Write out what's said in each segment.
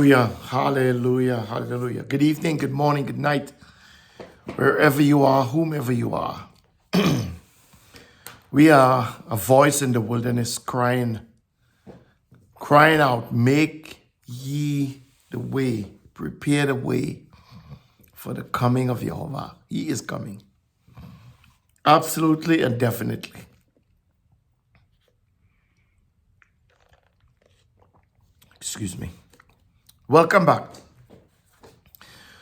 Hallelujah, hallelujah, hallelujah. Good evening, good morning, good night, wherever you are, whomever you are. We are a voice in the wilderness crying out, make ye the way, prepare the way for the coming of Yeshua. He is coming. Absolutely and definitely. Excuse me. Welcome back.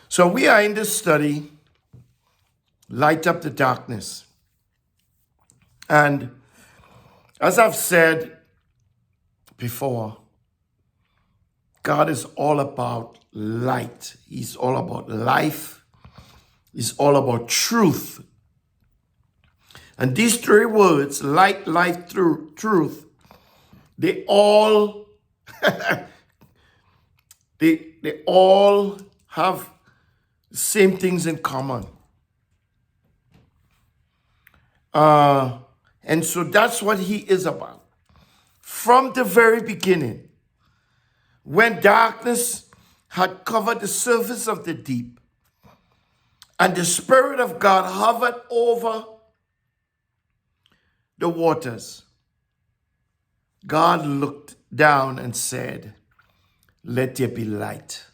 So we are in this study, Light Up the Darkness. And as I've said before, God is all about light. He's all about life. He's all about truth. And these three words, light, life, truth, they all they all have the same things in common. And so that's what he is about. From the very beginning, when darkness had covered the surface of the deep, and the Spirit of God hovered over the waters, God looked down and said, let there be light.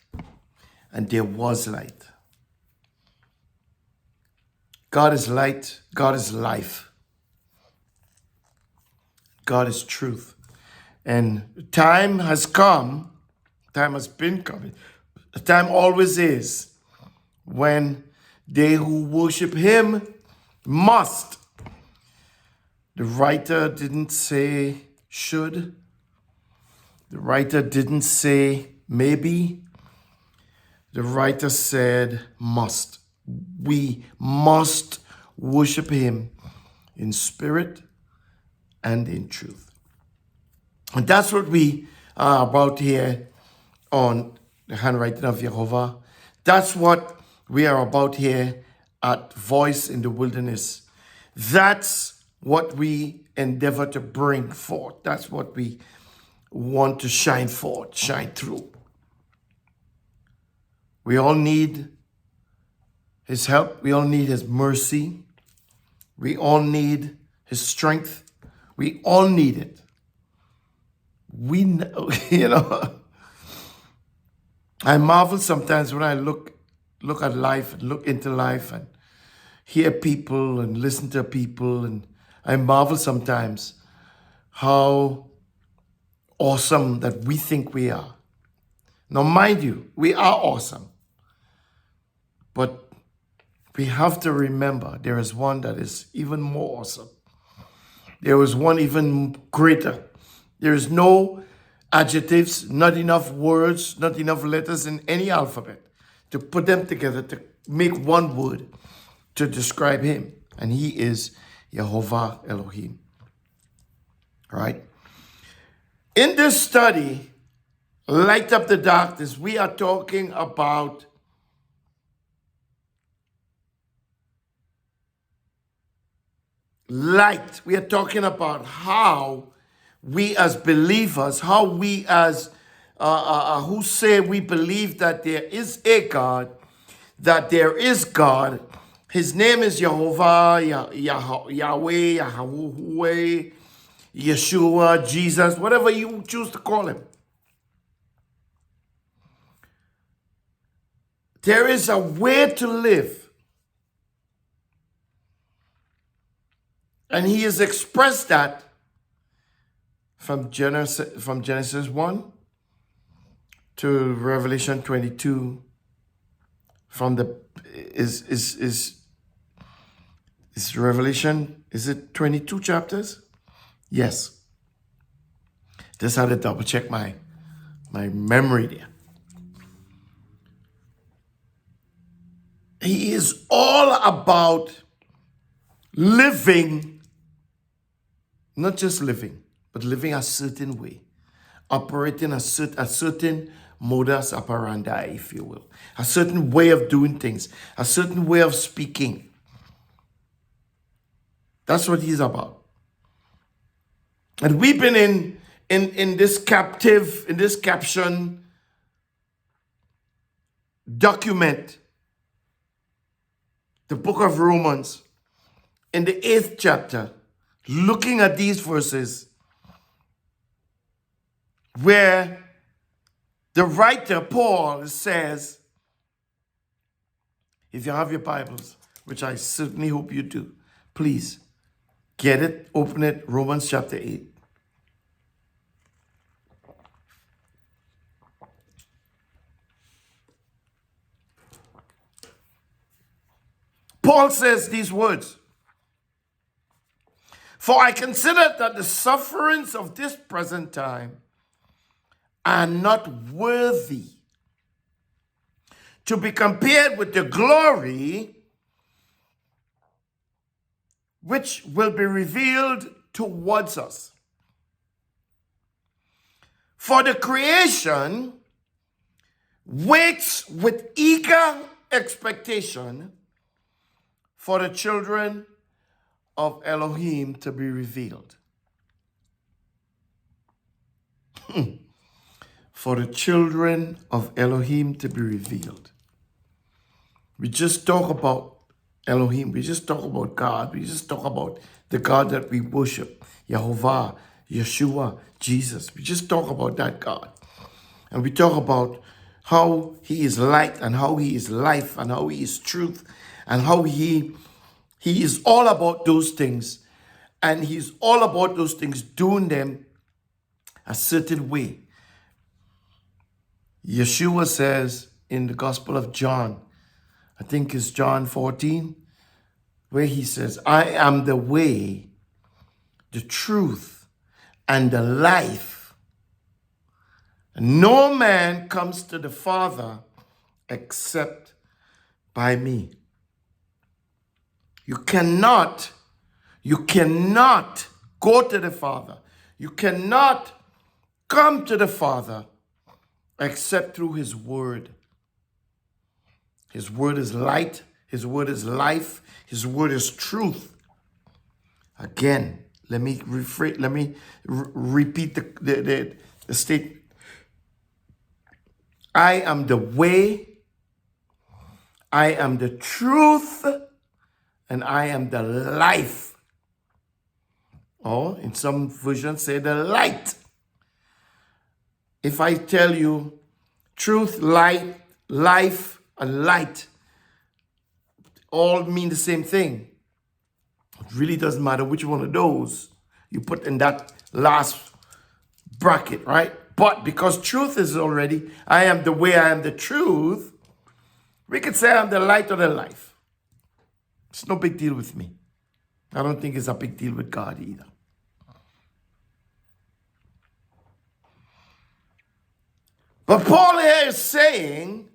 And there was light. God is light. God is life. God is truth. And time has come. Time has been coming. Time always is when they who worship him must. The writer didn't say should. The writer didn't say maybe. The writer said must. We must worship him in spirit and in truth. And that's what we are about here on the handwriting of Jehovah. That's what we are about here at Voice in the Wilderness. That's what we endeavor to bring forth. That's what we want to shine forth, shine through. We all need his help. We all need his mercy. We all need his strength. We all need it. We know, I marvel sometimes when I look at life and look into life and hear people and listen to people, and I marvel sometimes how awesome that we think we are. Now, mind you, we are awesome. But we have to remember there is one that is even more awesome. There is one even greater. There is no adjectives, not enough words, not enough letters in any alphabet to put them together to make one word to describe him. And he is Jehovah Elohim. Right? In this study, Light Up the Darkness, we are talking about light. We are talking about how we as believers, how we as who say we believe that there is a God, that there is God. His name is Jehovah, Yahweh, Yahweh, Yeshua, Jesus, whatever you choose to call him. There is a way to live. And he has expressed that from Genesis 1 to Revelation 22. From the is Revelation, is it 22 chapters? Yes. Just had to double check my memory there. He is all about living, not just living, but living a certain way, operating a certain modus operandi, if you will, a certain way of doing things, a certain way of speaking. That's what he's about. And we've been in this caption document the book of Romans in the 8th chapter, looking at these verses where the writer Paul says, if you have your Bibles, which I certainly hope you do, please get it, open it, Romans chapter 8. Paul says these words, "For I consider that the sufferings of this present time are not worthy to be compared with the glory which will be revealed towards us. For the creation waits with eager expectation for the children of Elohim to be revealed." For the children of Elohim to be revealed. We just talk about Elohim. We just talk about God. We just talk about the God that we worship. Yehovah, Yeshua, Jesus. We just talk about that God. And we talk about how he is light and how he is life and how he is truth and how he is all about those things. And he's all about those things, doing them a certain way. Yeshua says in the Gospel of John, I think it's John 14, where he says, "I am the way, the truth, and the life. No man comes to the Father except by me." You cannot go to the Father. You cannot come to the Father except through his word. His word is light. His word is life. His word is truth. Again, let me repeat the statement. I am the way, I am the truth, and I am the life. Or in some versions say the light. If I tell you truth, light, life, and light all mean the same thing, it really doesn't matter which one of those you put in that last bracket, right? But because truth is already, I am the way, I am the truth, we could say I'm the light or the life. It's no big deal with me. I don't think it's a big deal with God either. But Paul here is saying,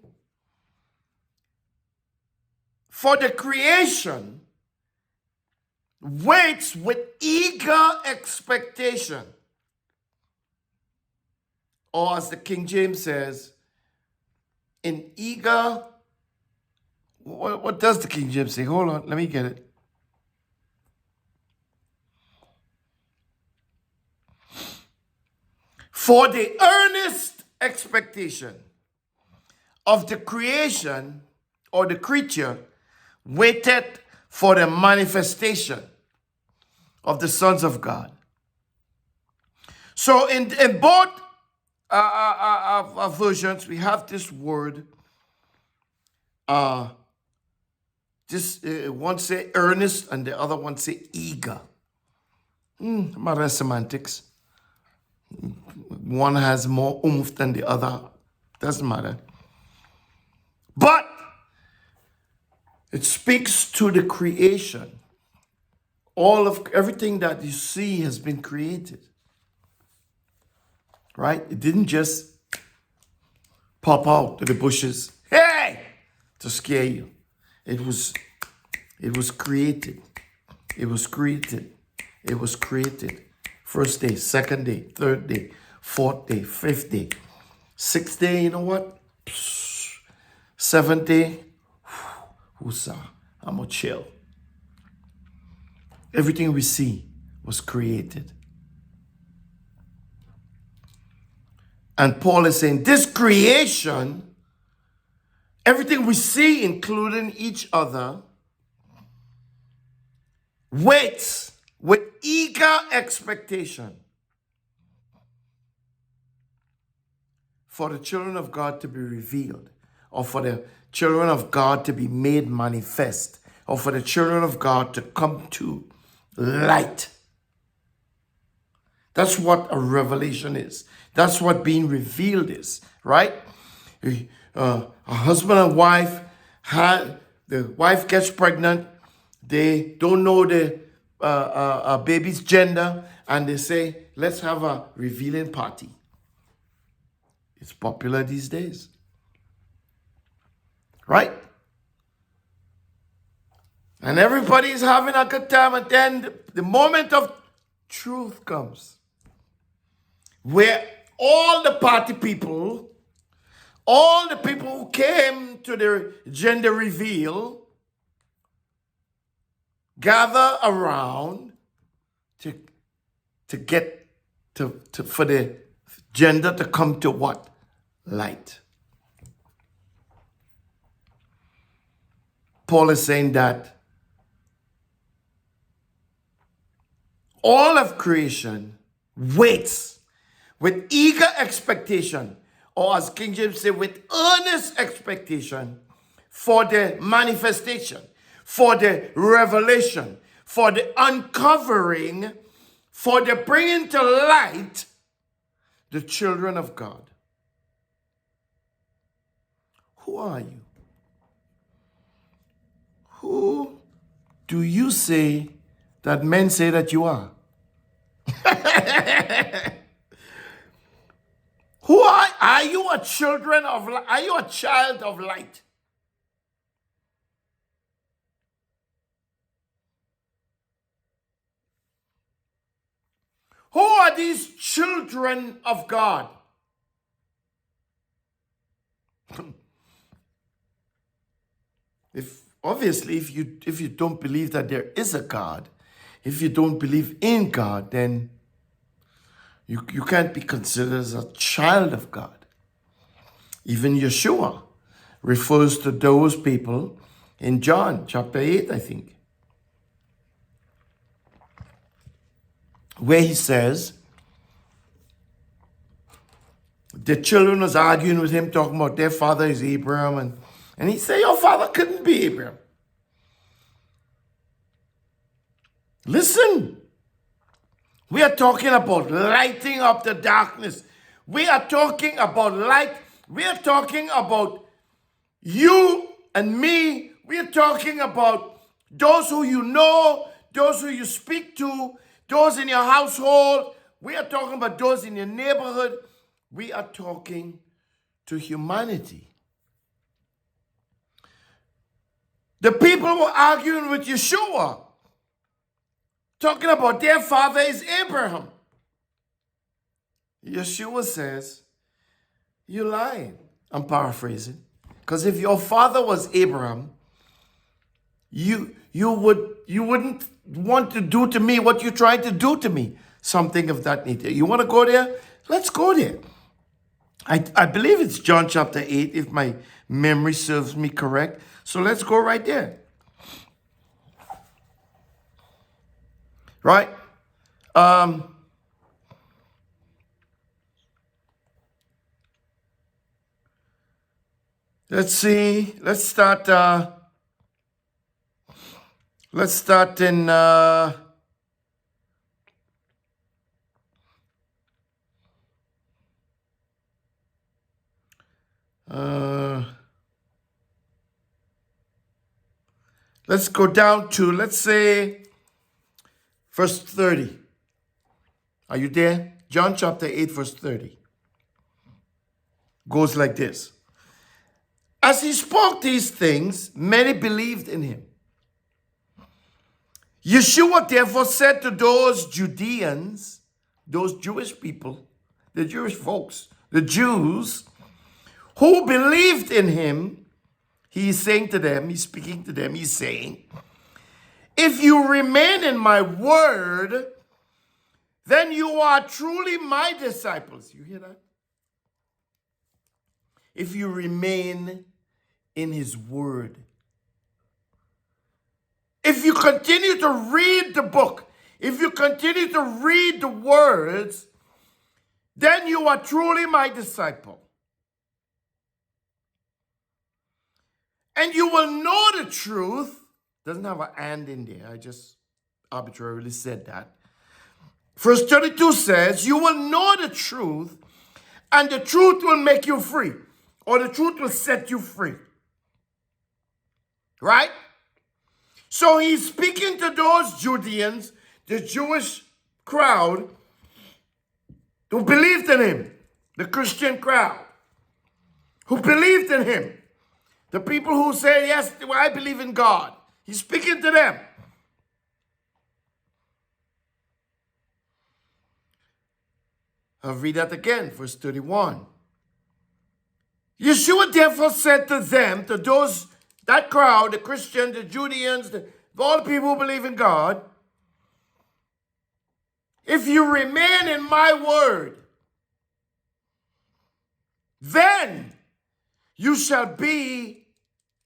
for the creation waits with eager expectation. Or as the King James says, in eager, what does the King James say? Hold on, let me get it. For the earnest expectation of the creation or the creature waited for the manifestation of the sons of God. So in both versions, we have this word. One say earnest and the other one say eager. Matter of semantics. One has more oomph than the other. Doesn't matter. But it speaks to the creation. Everything that you see has been created. Right? It didn't just pop out of the bushes, hey, to scare you. It was created. It was created. It was created. First day, second day, third day, fourth day, fifth day, sixth day, you know what? Seventh day, whoosah, I'm gonna chill. Everything we see was created. And Paul is saying this creation Everything we see, including each other, waits with eager expectation for the children of God to be revealed, or for the children of God to be made manifest, or for the children of God to come to light. That's what a revelation is. That's what being revealed is, right? A husband and wife, the wife gets pregnant, they don't know the baby's gender, and they say, let's have a revealing party. It's popular these days, right? And everybody's having a good time, and then the moment of truth comes, where all the party people, all the people who came to the gender reveal, gather around to get for the gender to come to what? Light. Paul is saying that all of creation waits with eager expectation, or as King James say, with earnest expectation for the manifestation, for the revelation, for the uncovering, for the bringing to light the children of God. Who are you? Who do you say that men say that you are? Who are you? A children of? Are you a child of light? Who are these children of God? If you don't believe that there is a God, if you don't believe in God, then you can't be considered as a child of God. Even Yeshua refers to those people in John chapter 8, I think, where he says, the children was arguing with him, talking about their father is Abraham, and he said, your father couldn't be Abraham. Listen, we are talking about lighting up the darkness. We are talking about light. We are talking about you and me. We are talking about those who you know, those who you speak to, those in your household. We are talking about those in your neighborhood. We are talking to humanity. The people were arguing with Yeshua, talking about their father is Abraham. Yeshua says, you're lying. I'm paraphrasing. Because if your father was Abraham, you wouldn't want to do to me what you tried to do to me. Something of that nature. You want to go there? Let's go there. I believe it's John chapter 8, if my memory serves me correct. So let's go right there. Right? Let's see. Let's start in let's go down to, let's say, verse 30. Are you there? John chapter 8, verse 30. Goes like this. As he spoke these things, many believed in him. Yeshua therefore said to those Judeans, those Jewish people, the Jewish folks, the Jews, who believed in him, he's saying to them, he's speaking to them, he's saying, if you remain in my word, then you are truly my disciples. You hear that? If you remain in his word. If you continue to read the book, if you continue to read the words, then you are truly my disciple. And you will know the truth. Doesn't have an and in there. I just arbitrarily said that. Verse 32 says, you will know the truth, and the truth will make you free. Or the truth will set you free. Right? So he's speaking to those Judeans, the Jewish crowd, who believed in him. The Christian crowd. Who believed in him. The people who say, yes, I believe in God. He's speaking to them. I'll read that again, verse 31. Yeshua therefore said to them, to those, that crowd, the Christians, the Judeans, all the people who believe in God, if you remain in my word, then you shall be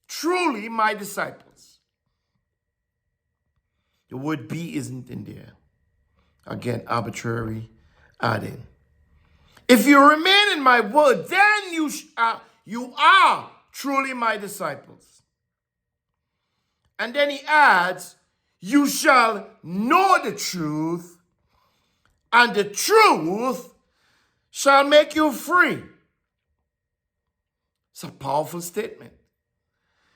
truly my disciples. The word be isn't in there. Again, arbitrary adding. If you remain in my word, then you are truly my disciples. And then he adds, you shall know the truth, and the truth shall make you free. It's a powerful statement.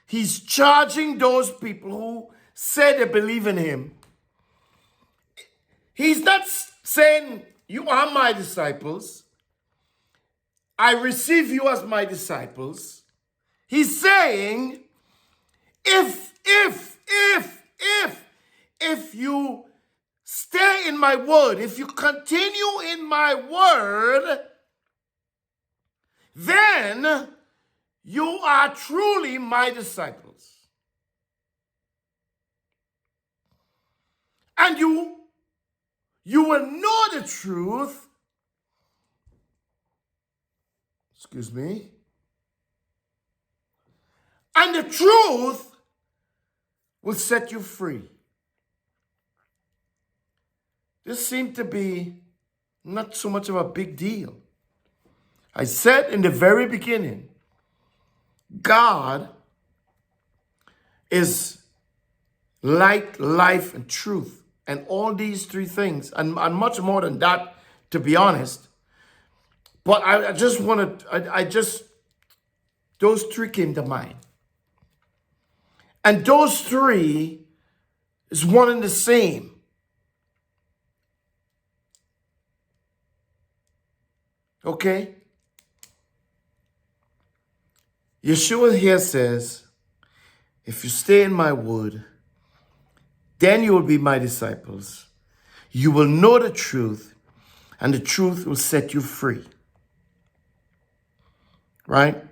He's charging those people who say they believe in him. He's not saying, you are my disciples. I receive you as my disciples. He's saying, if you stay in my word, if you continue in my word, then you are truly my disciples. And you will know the truth. Excuse me. And the truth will set you free. This seemed to be not so much of a big deal. I said in the very beginning, God is light, life, and truth. And all these three things, and much more than that, to be honest. But I just wanted, those three came to mind. And those three is one and the same. Okay? Yeshua here says, if you stay in my word, then you will be my disciples. You will know the truth, and the truth will set you free. Right?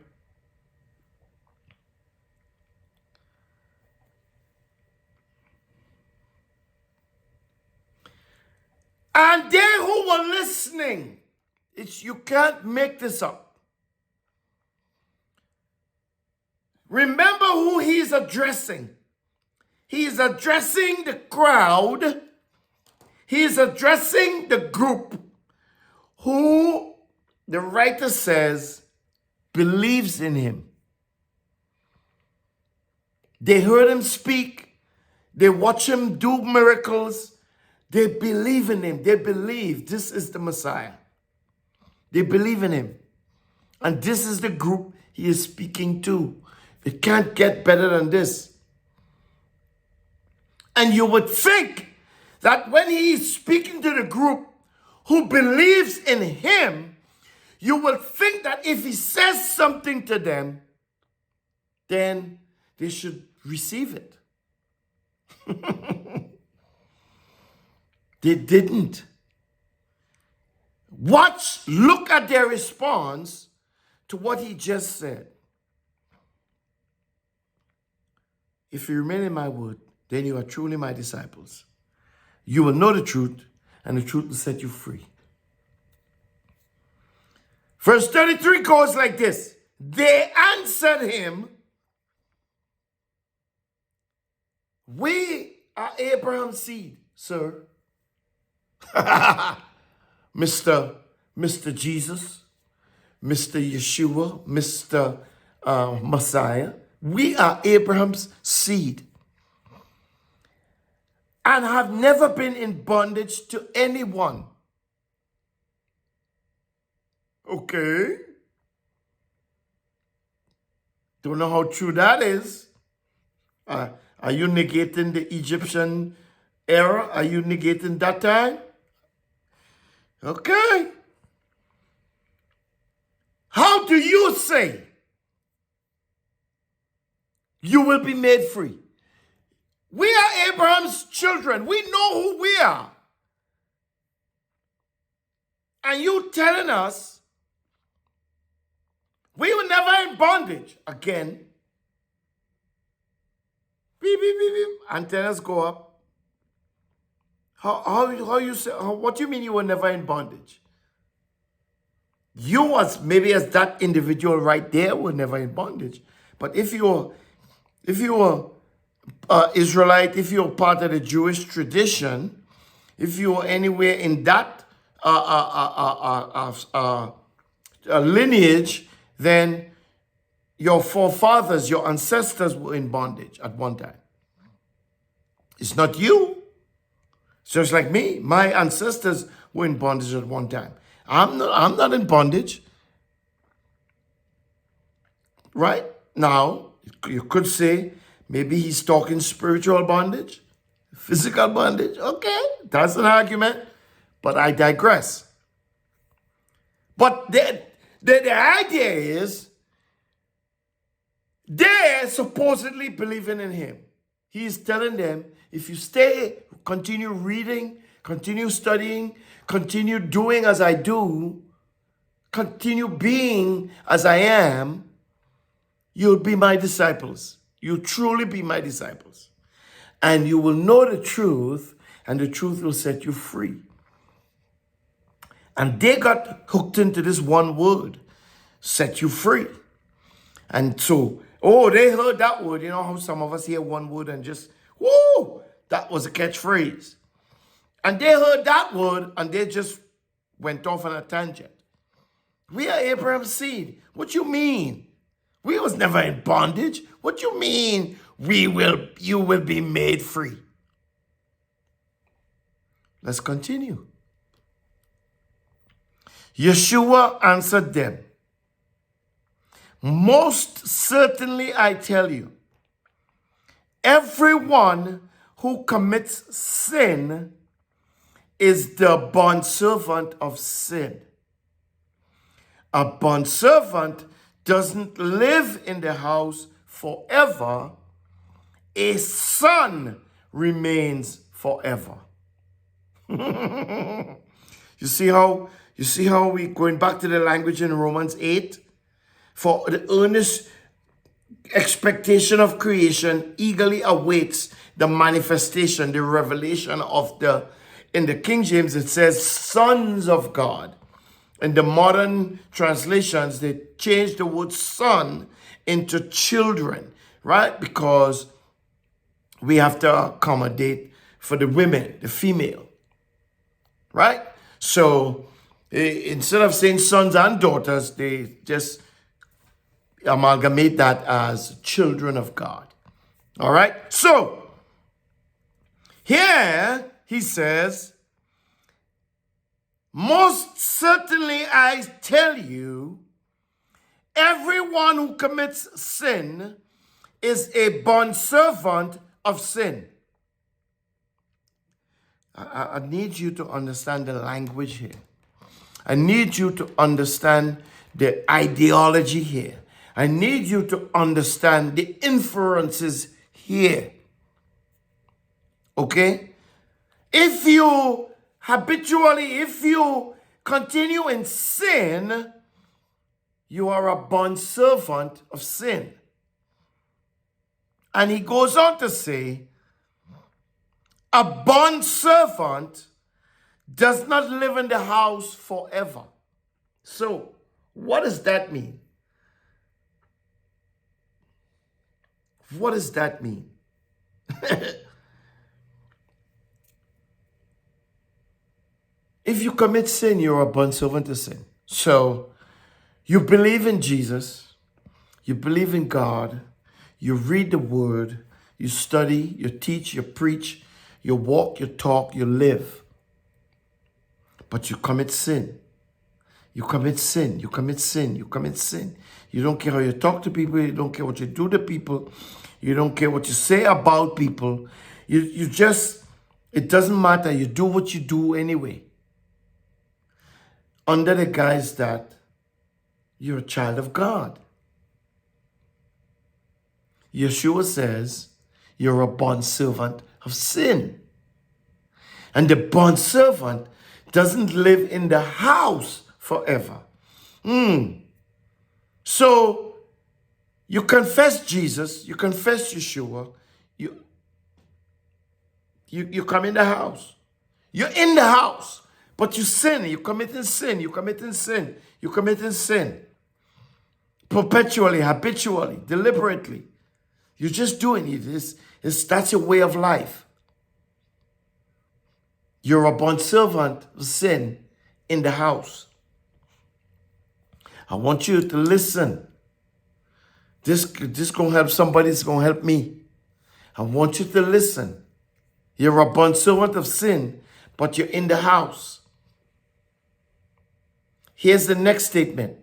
And they who were listening, you can't make this up. Remember who he's addressing. He is addressing the crowd. He is addressing the group who, the writer says, believes in him. They heard him speak. They watch him do miracles. They believe in him. They believe this is the Messiah. They believe in him. And this is the group he is speaking to. It can't get better than this. And you would think that when he is speaking to the group who believes in him, you would think that if he says something to them, then they should receive it. They didn't. Look at their response to what he just said. If you remain in my word, then you are truly my disciples. You will know the truth, and the truth will set you free. Verse 33 goes like this. They answered him, We are Abraham's seed, sir. Mr. Jesus, Mr. Yeshua, Mr. Messiah. We are Abraham's seed and have never been in bondage to anyone. Okay. Don't know how true that is. Are you negating the Egyptian era? Are you negating that time? Okay. How do you say you will be made free? We are Abraham's children. We know who we are. And you telling us we were never in bondage again. Beep, beep, beep, beep. Antennas go up. How you say? What do you mean you were never in bondage? You was maybe as that individual right there were never in bondage. But if you were Israelite, if you're part of the Jewish tradition, if you were anywhere in that lineage, then your forefathers, your ancestors were in bondage at one time. It's not you. It's just like me. My ancestors were in bondage at one time. I'm not in bondage. Right? Now, you could say maybe he's talking spiritual bondage, physical bondage. Okay, that's an argument, but I digress. But the idea is they're supposedly believing in him. He's telling them, if you stay, continue reading, continue studying, continue doing as I do, continue being as I am, you'll be my disciples. You'll truly be my disciples. And you will know the truth, and the truth will set you free. And they got hooked into this one word, set you free. And so, they heard that word. You know how some of us hear one word and just, whoo, that was a catchphrase. And they heard that word and they just went off on a tangent. We are Abraham's seed. What you mean? We was never in bondage. What you mean you will be made free? Let's continue. Yeshua answered them, most certainly I tell you, everyone who commits sin is the bondservant of sin. A bondservant doesn't live in the house forever. A son remains forever. You see how we going back to the language in Romans 8? For the earnest expectation of creation eagerly awaits the manifestation, the revelation of in the King James it says sons of God. In the modern translations, they change the word son into children, right? Because we have to accommodate for the women, the female, right? So instead of saying sons and daughters, they just amalgamate that as children of God. All right? So, here he says, most certainly I tell you, everyone who commits sin is a bondservant of sin. I need you to understand the language here. I need you to understand the ideology here. I need you to understand the inferences here. Okay? If you continue in sin, you are a bondservant of sin. And he goes on to say, a bondservant does not live in the house forever. So, what does that mean? What does that mean? If you commit sin, you're a bondservant of sin. So you believe in Jesus, you believe in God, you read the word, you study, you teach, you preach, you walk, you talk, you live. But you commit sin. You commit sin, you commit sin, you commit sin. You don't care how you talk to people, you don't care what you do to people, you don't care what you say about people. You just, it doesn't matter, you do what you do anyway. Under the guise that you're a child of God. Yeshua says you're a bondservant of sin. And the bondservant doesn't live in the house forever. So you confess Jesus, you confess Yeshua, you come in the house. You're in the house, but you sin, you're committing sin, you're committing sin, you're committing sin. Perpetually, habitually, deliberately. You're just doing it. That's your way of life. You're a bondservant of sin in the house. I want you to listen. This gonna help somebody, it's gonna help me. I want you to listen. You're a bondservant of sin, but you're in the house. Here's the next statement.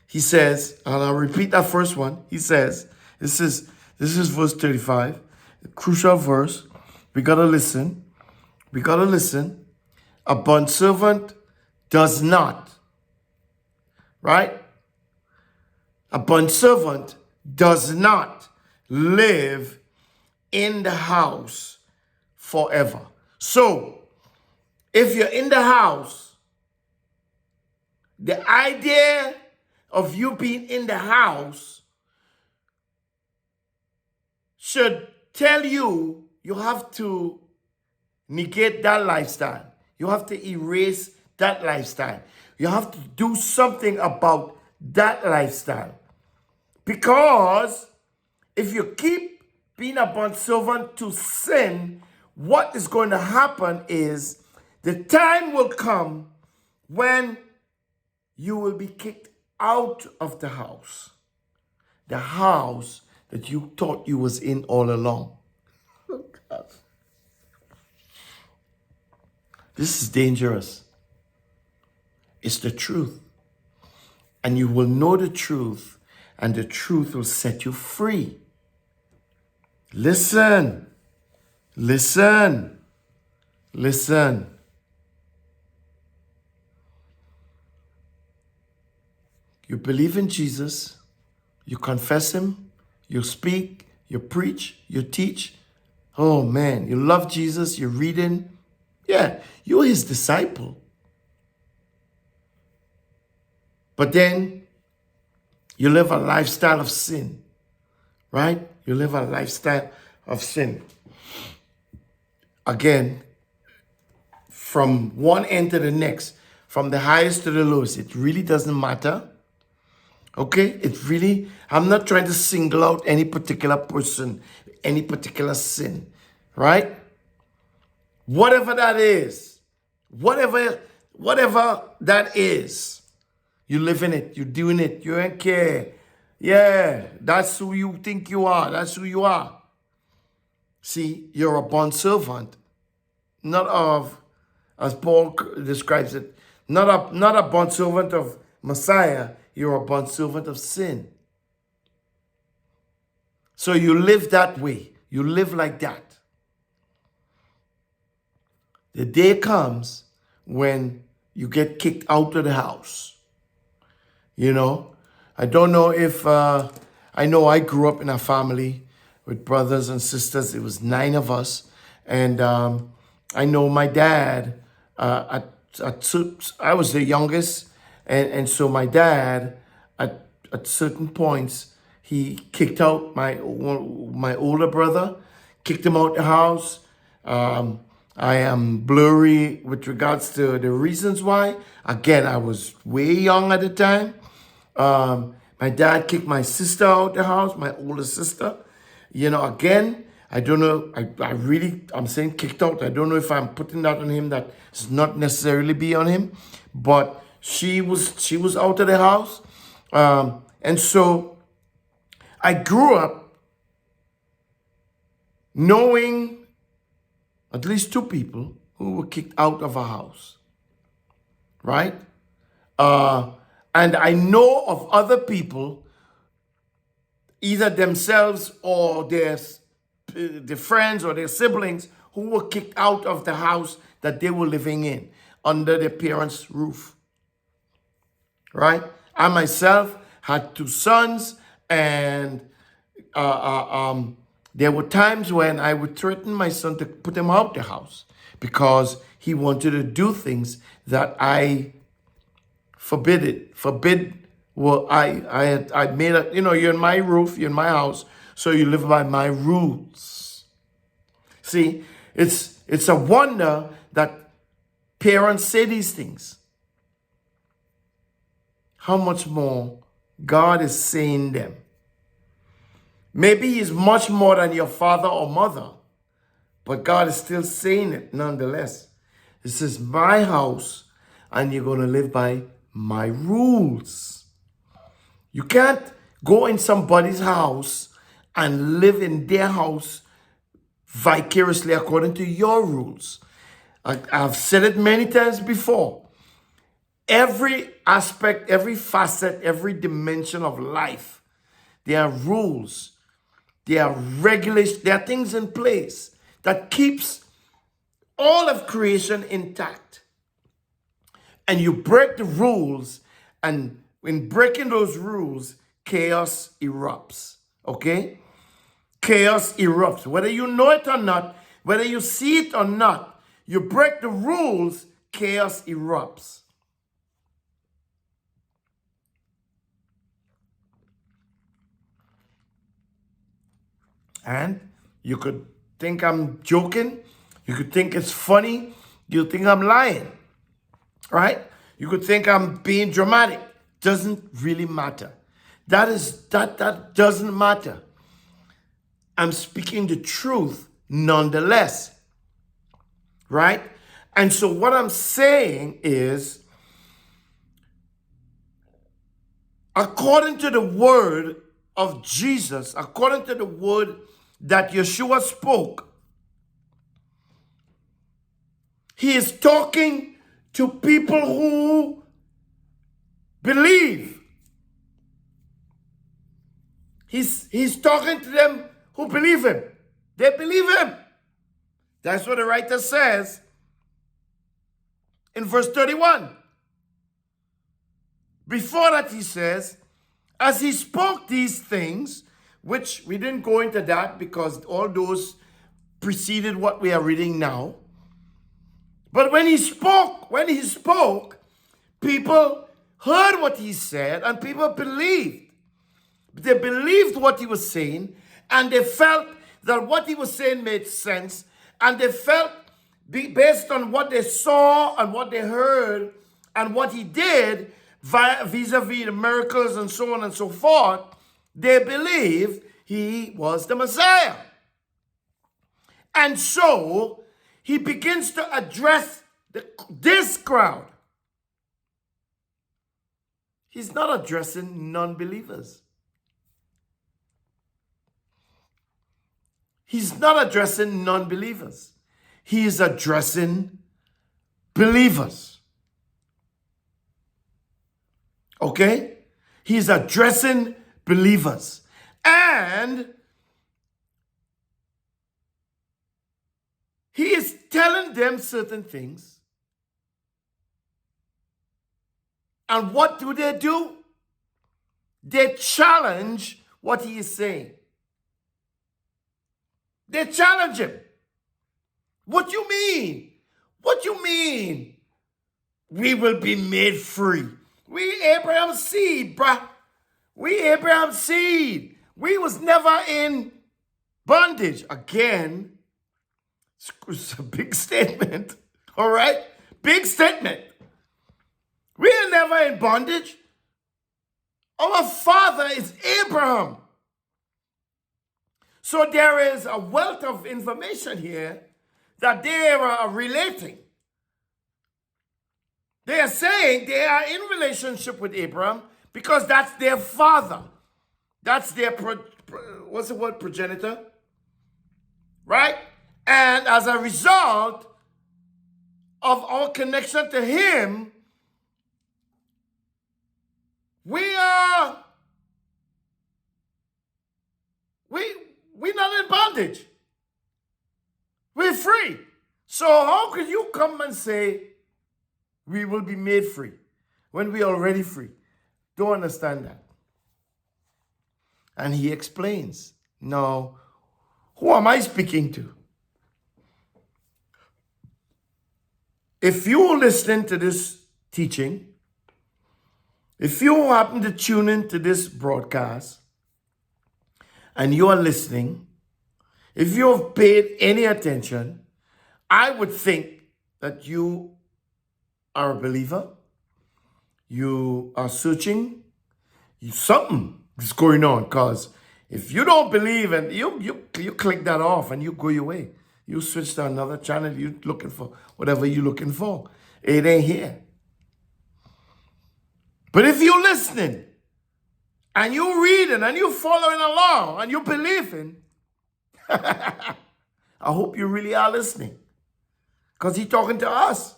He says, and I'll repeat that first one. He says, this is verse 35, a crucial verse. We gotta listen. We gotta listen. A bondservant does not, right? A bondservant does not live in the house forever. So, if you're in the house, the idea of you being in the house should tell you you have to negate that lifestyle. You have to erase that lifestyle. You have to do something about that lifestyle. Because if you keep being a bondservant to sin, what is going to happen is the time will come when you will be kicked out of the house that you thought you was in all along. Oh, God. This is dangerous. It's the truth. And you will know the truth, and the truth will set you free. Listen. Listen. Listen. You believe in Jesus, you confess him, you speak, you preach, you teach. Oh man, you love Jesus, you're reading. Yeah, you're his disciple. But then you live a lifestyle of sin, right? You live a lifestyle of sin. Again, from one end to the next, from the highest to the lowest, it really doesn't matter. Okay, I'm not trying to single out any particular person, any particular sin, right? Whatever that is, whatever that is, you live in it, you're doing it, you don't care. Yeah, that's who you think you are, that's who you are. See, you're a bondservant, not of, as Paul describes it, not a bondservant of Messiah, you're a bondservant of sin. So you live that way. You live like that. The day comes when you get kicked out of the house. You know, I don't know if, I know I grew up in a family with brothers and sisters. It was 9 of us. And I know my dad, I was the youngest. And so my dad, at certain points, he kicked out my older brother, kicked him out the house. I am blurry with regards to the reasons why. Again, I was way young at the time. My dad kicked my sister out the house, my older sister. You know, again, I don't know. I'm saying kicked out. I don't know if I'm putting that on him. That it's not necessarily be on him, but she was out of the house, and so I grew up knowing at least two people who were kicked out of a house, right? And I know of other people, either themselves or their friends or their siblings, who were kicked out of the house that they were living in under their parents' roof, right? I myself had two sons, and there were times when I would threaten my son to put him out the house because he wanted to do things that I forbid. Well, I made a, you're in my roof, you're in my house, so you live by my rules. See, it's a wonder that parents say these things. How much more God is saying them? Maybe he's much more than your father or mother, but God is still saying it nonetheless. This is my house, and you're going to live by my rules. You can't go in somebody's house and live in their house vicariously according to your rules. I've said it many times before. Every aspect, every facet, every dimension of life, there are rules, there are regulations, there are things in place that keeps all of creation intact. And you break the rules, and in breaking those rules, chaos erupts. Okay? Chaos erupts. Whether you know it or not, whether you see it or not, you break the rules, chaos erupts. And you could think I'm joking. You could think it's funny. You think I'm lying. Right? You could think I'm being dramatic. Doesn't really matter. That doesn't matter. I'm speaking the truth nonetheless. Right? And so what I'm saying is, according to the word of Jesus, according to the word that Yeshua spoke, he is talking to people who believe. He's talking to them who believe him. They believe him. That's what the writer says in verse 31. Before that, he says, as he spoke these things, which we didn't go into that because all those preceded what we are reading now. But when he spoke, people heard what he said and people believed. They believed what he was saying, and they felt that what he was saying made sense, and they felt, based on what they saw and what they heard and what he did vis-a-vis the miracles and so on and so forth, they believed he was the Messiah. And so he begins to address this crowd. He's not addressing non-believers. He's not addressing non-believers. He is addressing believers. Okay? He's addressing believers. And he is telling them certain things. And what do? They challenge what he is saying. They challenge him. What you mean? What you mean? We will be made free. We Abraham's seed, bruh. We Abraham's seed. We was never in bondage. Again, it's a big statement. All right? Big statement. We are never in bondage. Our father is Abraham. So there is a wealth of information here that they are relating. They are saying they are in relationship with Abraham because that's their father. That's their, what's the word, progenitor? Right? And as a result of our connection to him, we're not in bondage. We're free. So how could you come and say we will be made free when we're already free? Don't understand that. And he explains. Now, who am I speaking to? If you're listening to this teaching, if you happen to tune into this broadcast and you are listening, if you have paid any attention, I would think that you are a believer. You are searching. Something is going on, because if you don't believe and you click that off and you go your way, you switch to another channel, you're looking for whatever you're looking for. It ain't here. But if you're listening and you're reading and you're following along and you're believing, I hope you really are listening, because he's talking to us.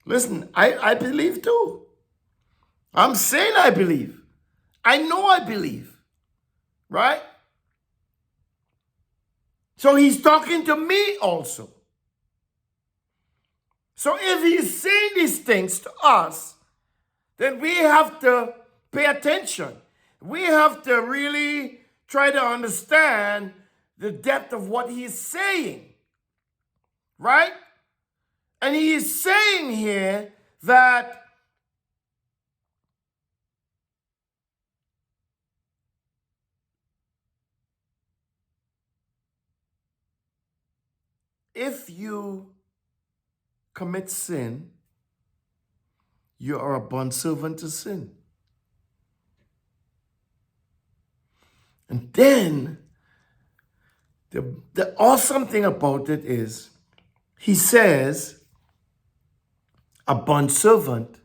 Listen, I believe too. I'm saying I believe. I know I believe. Right? So he's talking to me also. So if he's saying these things to us, then we have to pay attention. We have to really try to understand the depth of what he's saying. Right? And he is saying here that if you commit sin, you are a bondservant to sin. And then the awesome thing about it is, he says, a bondservant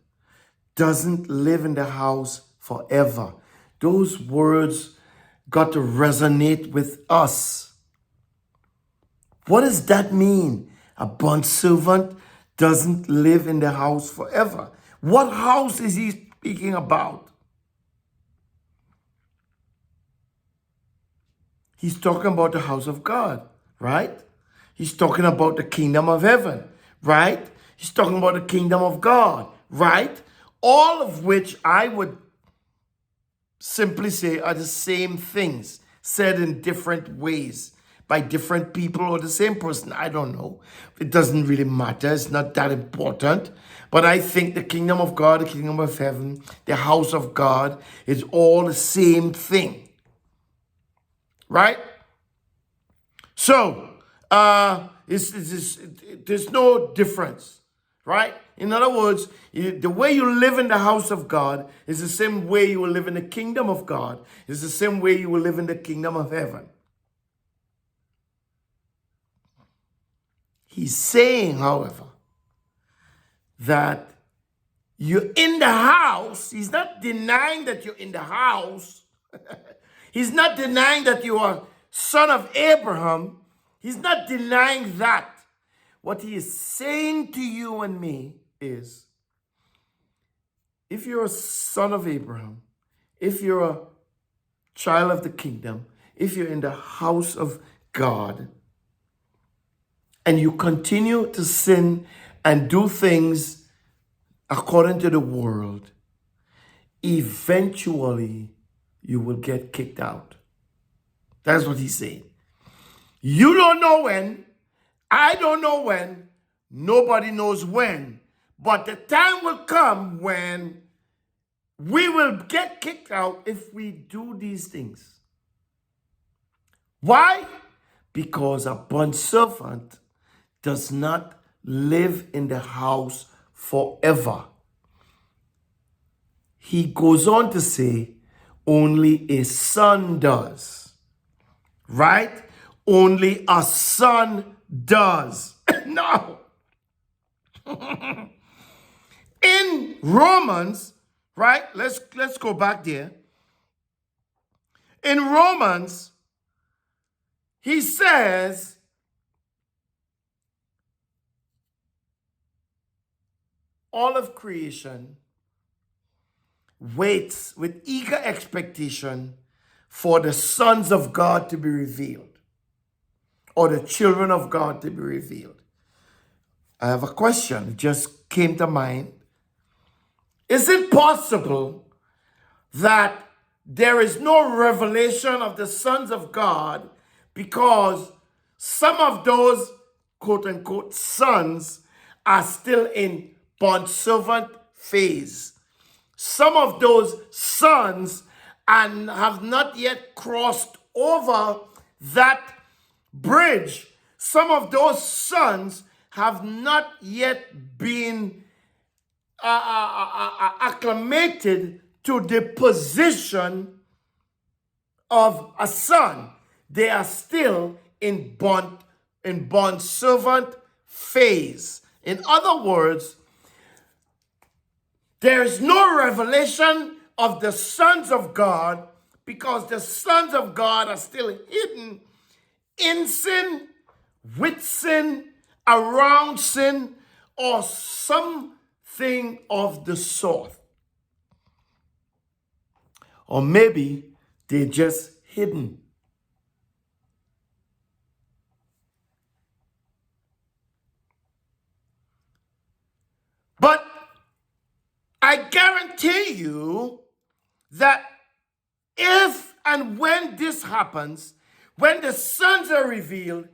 doesn't live in the house forever. Those words got to resonate with us. What does that mean? A bondservant doesn't live in the house forever. What house is he speaking about? He's talking about the house of God, right? He's talking about the kingdom of heaven, right? He's talking about the kingdom of God, right? All of which I would simply say are the same things, said in different ways by different people or the same person. I don't know. It doesn't really matter. It's not that important. But I think the kingdom of God, the kingdom of heaven, the house of God is all the same thing. Right? So, there's no difference. Right? In other words, the way you live in the house of God is the same way you will live in the kingdom of God. It's the same way you will live in the kingdom of heaven. He's saying, however, that you're in the house. He's not denying that you're in the house. He's not denying that you are son of Abraham. He's not denying that. What he is saying to you and me is, if you're a son of Abraham, if you're a child of the kingdom, if you're in the house of God, and you continue to sin and do things according to the world, eventually you will get kicked out. That's what he's saying. You don't know when. I don't know when. Nobody knows when. But the time will come when we will get kicked out if we do these things. Why? Because a bondservant does not live in the house forever. He goes on to say, only a son does. right? Only a son does. No. In Romans, right? Let's go back there. In Romans, he says, all of creation waits with eager expectation for the sons of God to be revealed, or the children of God to be revealed. I have a question. It just came to mind. Is it possible that there is no revelation of the sons of God because some of those quote unquote sons are still in bondservant phase? Some of those sons and have not yet crossed over that bridge. Some of those sons have not yet been acclimated to the position of a son. They are still in bond servant phase. In other words, there is no revelation of the sons of God because the sons of God are still hidden in sin, with sin, around sin, or something of the sort. Or maybe they're just hidden. But I guarantee you that if and when this happens, when the sons are revealed,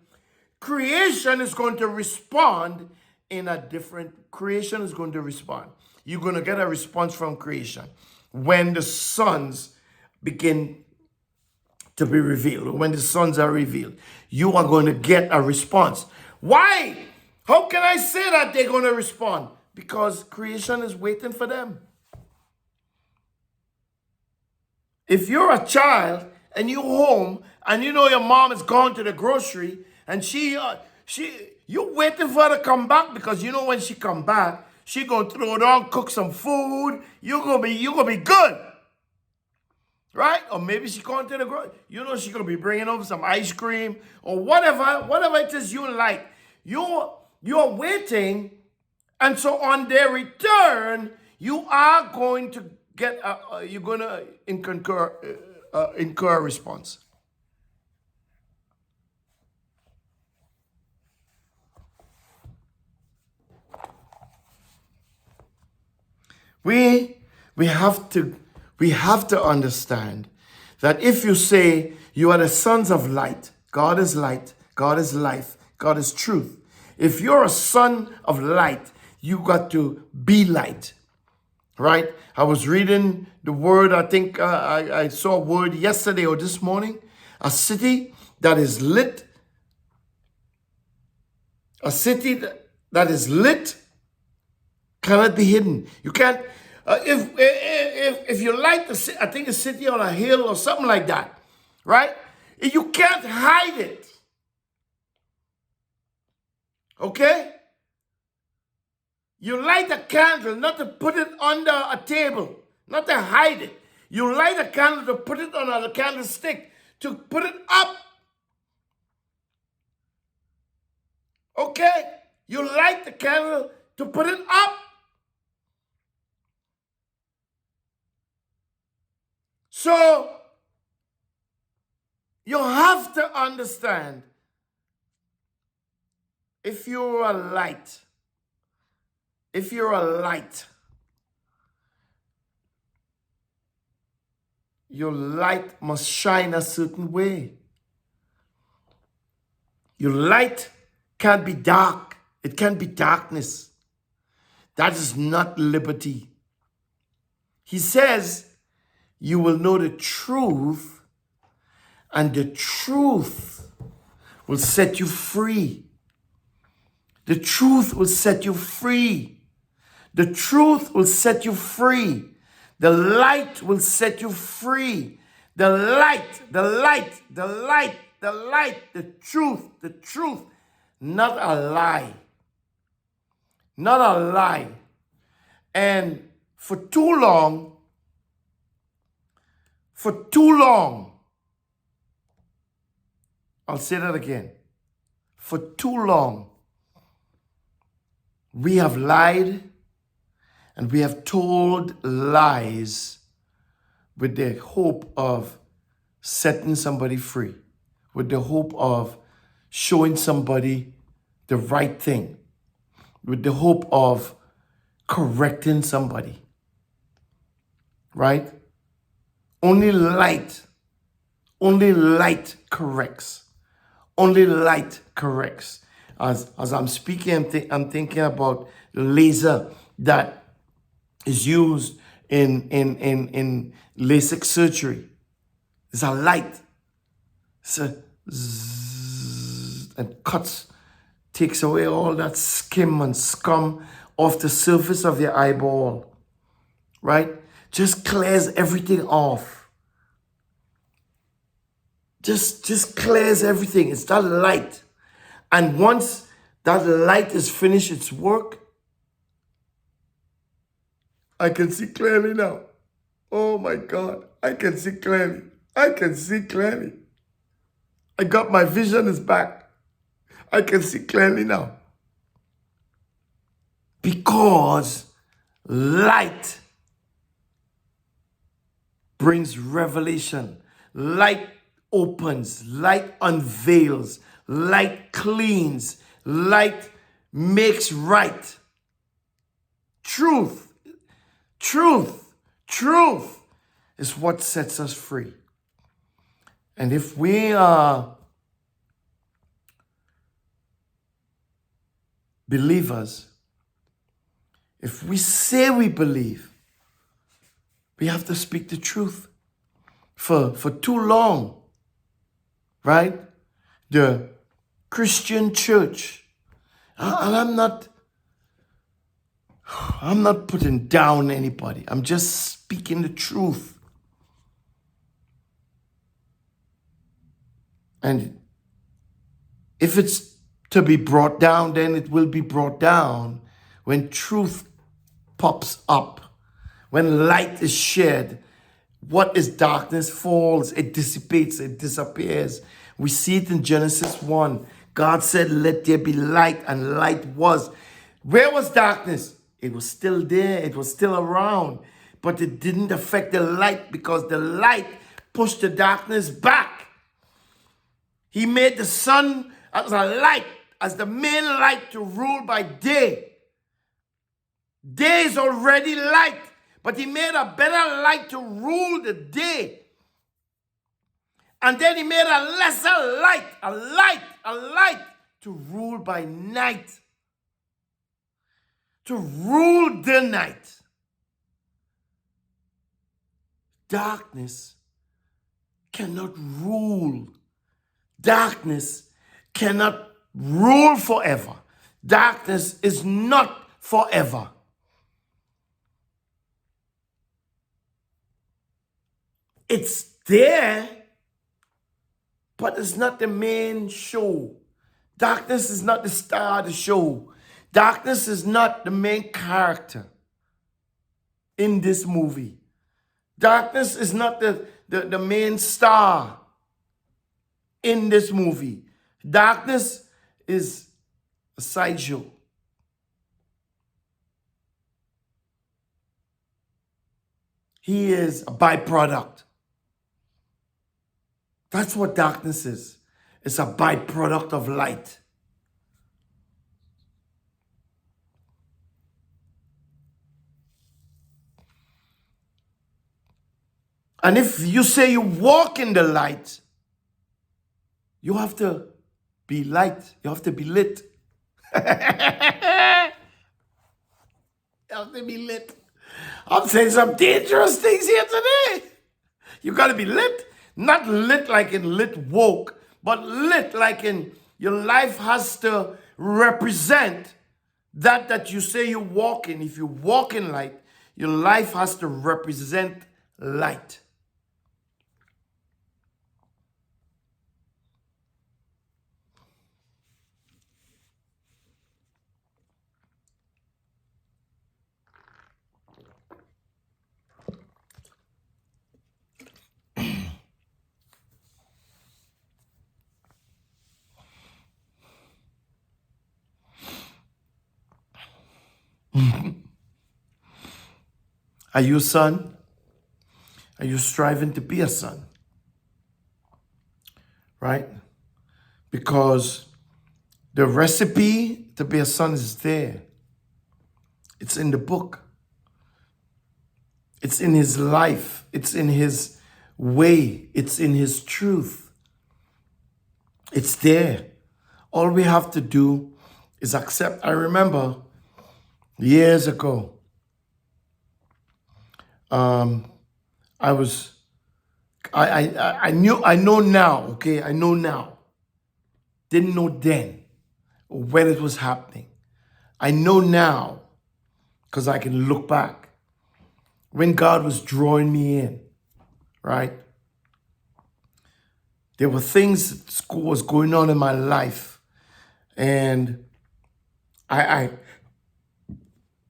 creation is going to respond in a different, creation is going to respond. You're going to get a response from creation when the sons begin to be revealed, when the sons are revealed. You are going to get a response. Why? How can I say that they're going to respond? Because creation is waiting for them. If you're a child and you're home and you know your mom is gone to the grocery and you're waiting for her to come back because you know when she come back, she gonna throw down, cook some food. You're gonna be good, right? Or maybe she going to the grocery. You know she gonna be bringing over some ice cream or whatever it is you like. You're waiting, and so on their return, you are going to get you're gonna incur a response. We have to understand that if you say you are the sons of light, God is light, God is life, God is truth. If you're a son of light, you got to be light, right? I was reading the word, I think I saw a word yesterday or this morning, a city that is lit, a city that is lit cannot be hidden. You can't, if you like I think a city on a hill or something like that, right? You can't hide it. Okay? You light a candle not to put it under a table, not to hide it. You light a candle to put it on a candlestick, to put it up. Okay? You light the candle to put it up. So, you have to understand, if you're a light, your light must shine a certain way. Your light can't be dark. It can't be darkness. That is not liberty. He says, you will know the truth, and the truth will set you free. The truth will set you free. The truth will set you free. The light will set you free. The light the truth, not a lie. Not a lie. And for too long, I'll say that again. For too long, we have lied and we have told lies with the hope of setting somebody free, with the hope of showing somebody the right thing, with the hope of correcting somebody, right? Only light corrects. Only light corrects. As I'm speaking, I'm thinking about laser that is used in LASIK surgery. It's a light. It's a zzz, and cuts, takes away all that skim and scum off the surface of your eyeball, right? Just clears everything off. Just clears everything. It's that light. And once that light is finished its work, I can see clearly now. Oh my God, I can see clearly. I can see clearly. I got my vision is back. I can see clearly now. Because light brings revelation. Light opens. Light unveils. Light cleans. Light makes right. Truth is what sets us free. And if we are believers, if we say we believe, we have to speak the truth. For too long, right? The Christian church, and I'm not putting down anybody. I'm just speaking the truth. And if it's to be brought down, then it will be brought down when truth pops up, when light is shed. What is darkness falls, it dissipates, it disappears. We see it in Genesis 1. God said, let there be light, and light was. Where was darkness? It was still there. It was still around. But it didn't affect the light because the light pushed the darkness back. He made the sun as a light, as the main light to rule by day. Day is already light, but he made a better light to rule the day. And then he made a lesser light, a light to rule by night. To rule the night. Darkness cannot rule. Darkness cannot rule forever. Darkness is not forever. It's there, but it's not the main show. Darkness is not the star of the show. Darkness is not the main character in this movie. Darkness is not the main star in this movie. Darkness is a sideshow. He is a byproduct. That's what darkness is. It's a byproduct of light. And if you say you walk in the light, you have to be light. You have to be lit. You have to be lit. I'm saying some dangerous things here today. You got to be lit. Not lit like in lit woke, but lit like in your life has to represent that you say you walk in. If you walk in light, your life has to represent light. Are you a son? Are you striving to be a son? Right? Because the recipe to be a son is there. It's in the book. It's in his life. It's in his way. It's in his truth. It's there. All we have to do is accept. I remember years ago, I know now, okay? I know now. Didn't know then when it was happening. I know now because I can look back when God was drawing me in, right? There were things that was going on in my life, and I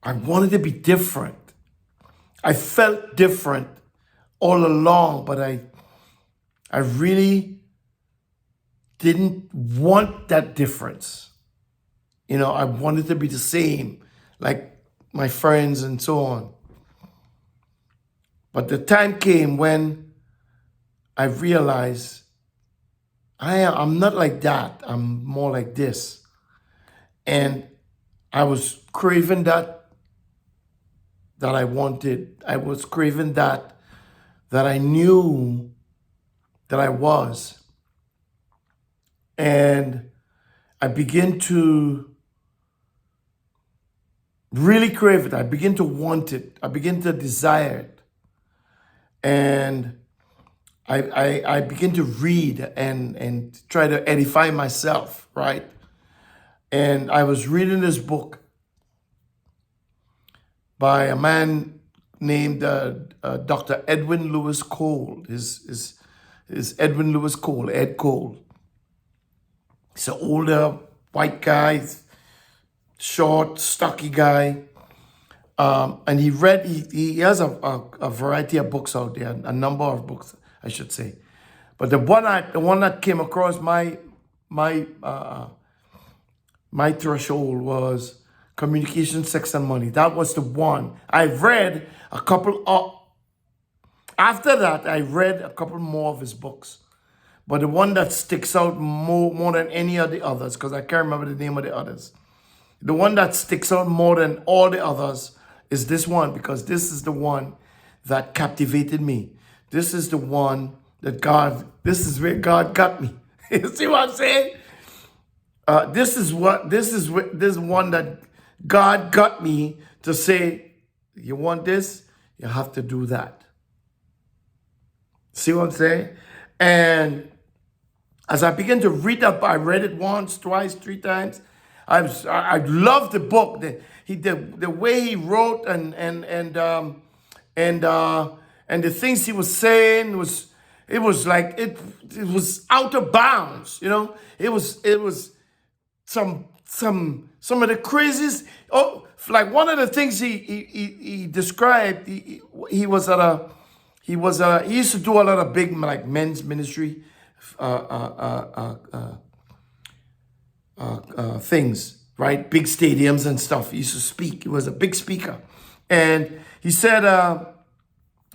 wanted to be different. I felt different all along, but I really didn't want that difference. You know, I wanted to be the same, like my friends and so on. But the time came when I realized I'm not like that. I'm more like this. And I was craving that I wanted. I was craving that I knew that I was. And I began to really crave it. I began to want it. I began to desire it. And I began to read and try to edify myself, right? And I was reading this book by a man named Dr. Edwin Lewis Cole. His Edwin Lewis Cole, Ed Cole. He's an older white guy, short, stocky guy. And he has a variety of books out there, a number of books, I should say. But the one that came across my threshold was Communication, Sex, and Money. That was the one. I read a couple of, after that, I read a couple more of his books. But the one that sticks out more than any of the others, because I can't remember the name of the others. The one that sticks out more than all the others is this one, because this is the one that captivated me. This is the one that this is where God got me. You see what I'm saying? This is one that God got me to say, you want this? You have to do that. See what I'm saying? And as I began to read up, I read it once, twice, 3 times. I loved the book. The way he wrote and the things he was saying was out of bounds. You know, it was some of the craziest. Oh, like one of the things he described. He used to do a lot of big like men's ministry things, right? Big stadiums and stuff. He used to speak. He was a big speaker, and he said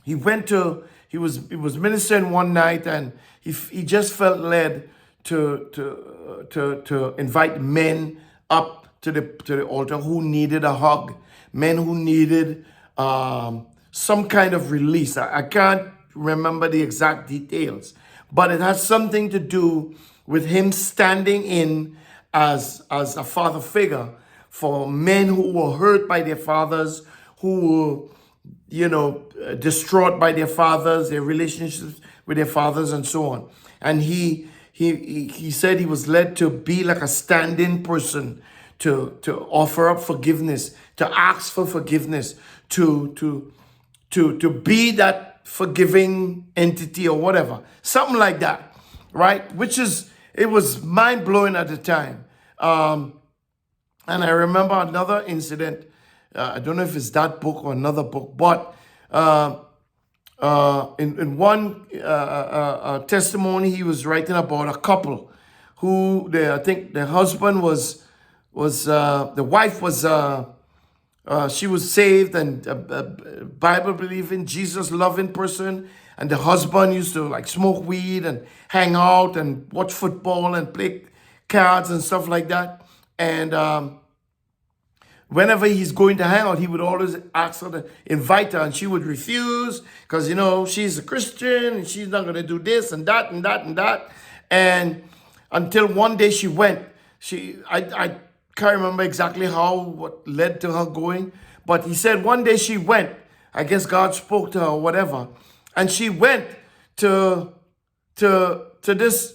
he was ministering one night, and he just felt led to invite men up to the altar who needed a hug, men who needed some kind of release. I can't remember the exact details, but it has something to do with him standing in as a father figure for men who were hurt by their fathers, who were, distraught by their fathers, their relationships with their fathers, and so on. And he said he was led to be like a stand-in person, to offer up forgiveness, to ask for forgiveness, to be that forgiving entity or whatever, something like that, right? It was mind-blowing at the time. And I remember another incident. I don't know if it's that book or another book, but in one testimony, he was writing about a couple who I think the husband was the wife was she was saved and Bible believing, Jesus loving person. And the husband used to like smoke weed and hang out and watch football and play cards and stuff like that. And whenever he's going to hang out, he would always ask her to invite her, and she would refuse because, she's a Christian and she's not going to do this and that and that and that. And until one day she went. I can't remember exactly what led to her going, but he said one day she went. I guess God spoke to her or whatever. And she went to this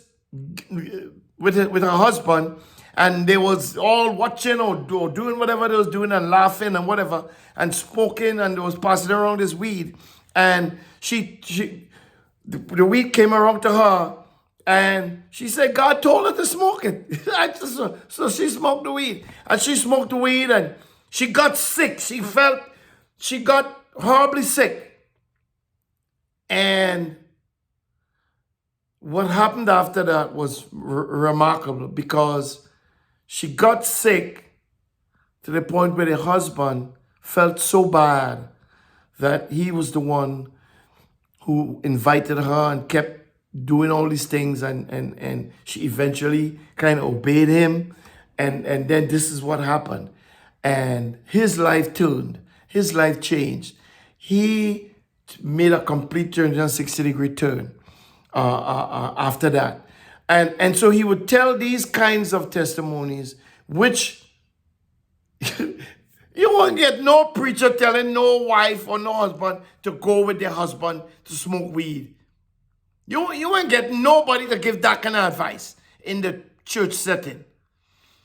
with her husband, and they was all watching or doing whatever they was doing and laughing and whatever and smoking, and they was passing around this weed. And the weed came around to her, and she said God told her to smoke it. So she smoked the weed, and she got sick. She got horribly sick. And what happened after that was remarkable, because she got sick to the point where the husband felt so bad that he was the one who invited her and kept doing all these things, and she eventually kind of obeyed him. And then this is what happened. And his life turned. His life changed. He made a complete 360-degree turn after that. And so he would tell these kinds of testimonies, which you won't get no preacher telling no wife or no husband to go with their husband to smoke weed. You won't get nobody to give that kind of advice in the church setting.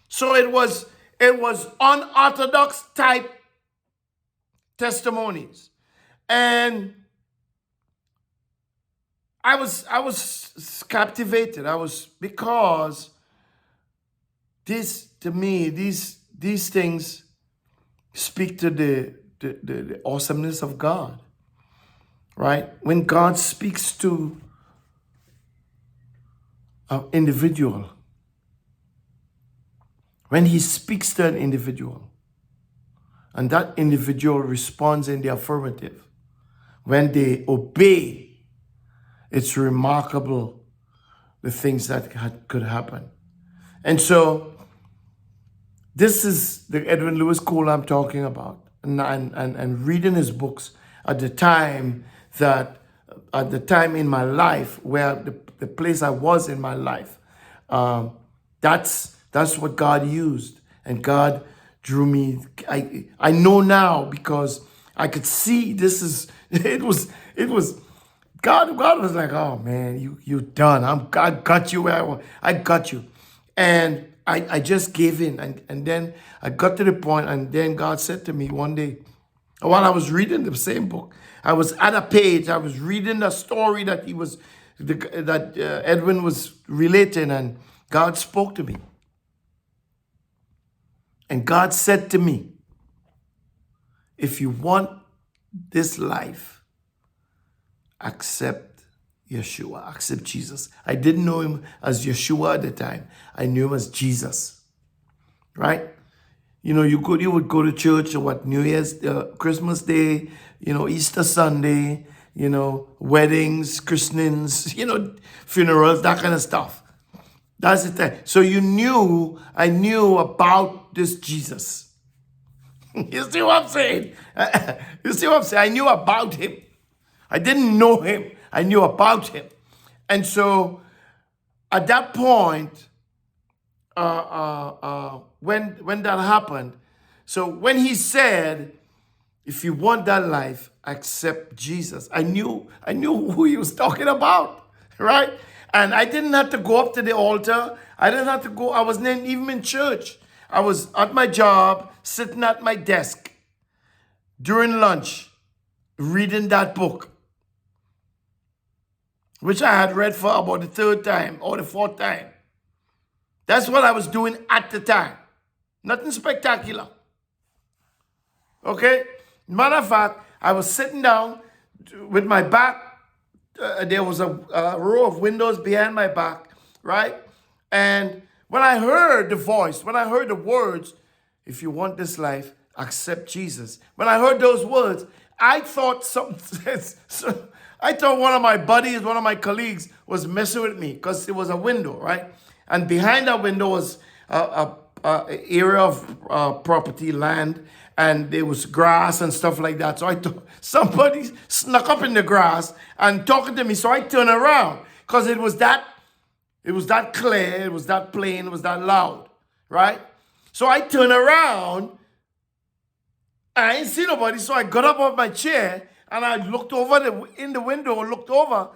So it was unorthodox type testimonies. And I was captivated. Because to me, these things speak to the awesomeness of God, right? When God speaks to an individual, when he speaks to an individual, and that individual responds in the affirmative, when they obey, it's remarkable the things that could happen. And so this is the Edwin Lewis Cole I'm talking about, and reading his books at the time in my life, where the place I was in my life, that's what God used, and God drew me. I know now, because I could see it was God was like, oh man, you done. I got you where I want. I got you. And I just gave in. And then I got to the point, and then God said to me one day, while I was reading the same book, I was at a page, I was reading the story that Edwin was relating, and God spoke to me. And God said to me, if you want this life, accept Yeshua, accept Jesus. I didn't know him as Yeshua at the time. I knew him as Jesus, right? You would go to church on New Year's, Christmas Day, Easter Sunday, weddings, christenings, funerals, that kind of stuff. That's the thing. So I knew about this Jesus. You see what I'm saying? I knew about him. I didn't know him. I knew about him. And so at that point, when that happened, so when he said, if you want that life, accept Jesus, I knew who he was talking about, right? And I didn't have to go up to the altar. I didn't have to go. I wasn't even in church. I was at my job, sitting at my desk during lunch, reading that book, which I had read for about the third time or the fourth time. That's what I was doing at the time. Nothing spectacular. Okay? Matter of fact, I was sitting down with my back. There was a row of windows behind my back, right? And when I heard the voice, when I heard the words, if you want this life, accept Jesus. When I heard those words, I thought I thought one of my buddies, one of my colleagues was messing with me because it was a window, right? And behind that window was a area of property, land, and there was grass and stuff like that. So I thought somebody snuck up in the grass and talking to me. So I turned around because it was that clear, it was that plain, it was that loud, right? So I turned around, and I didn't see nobody, so I got up off my chair, and I looked over in the window, looked over.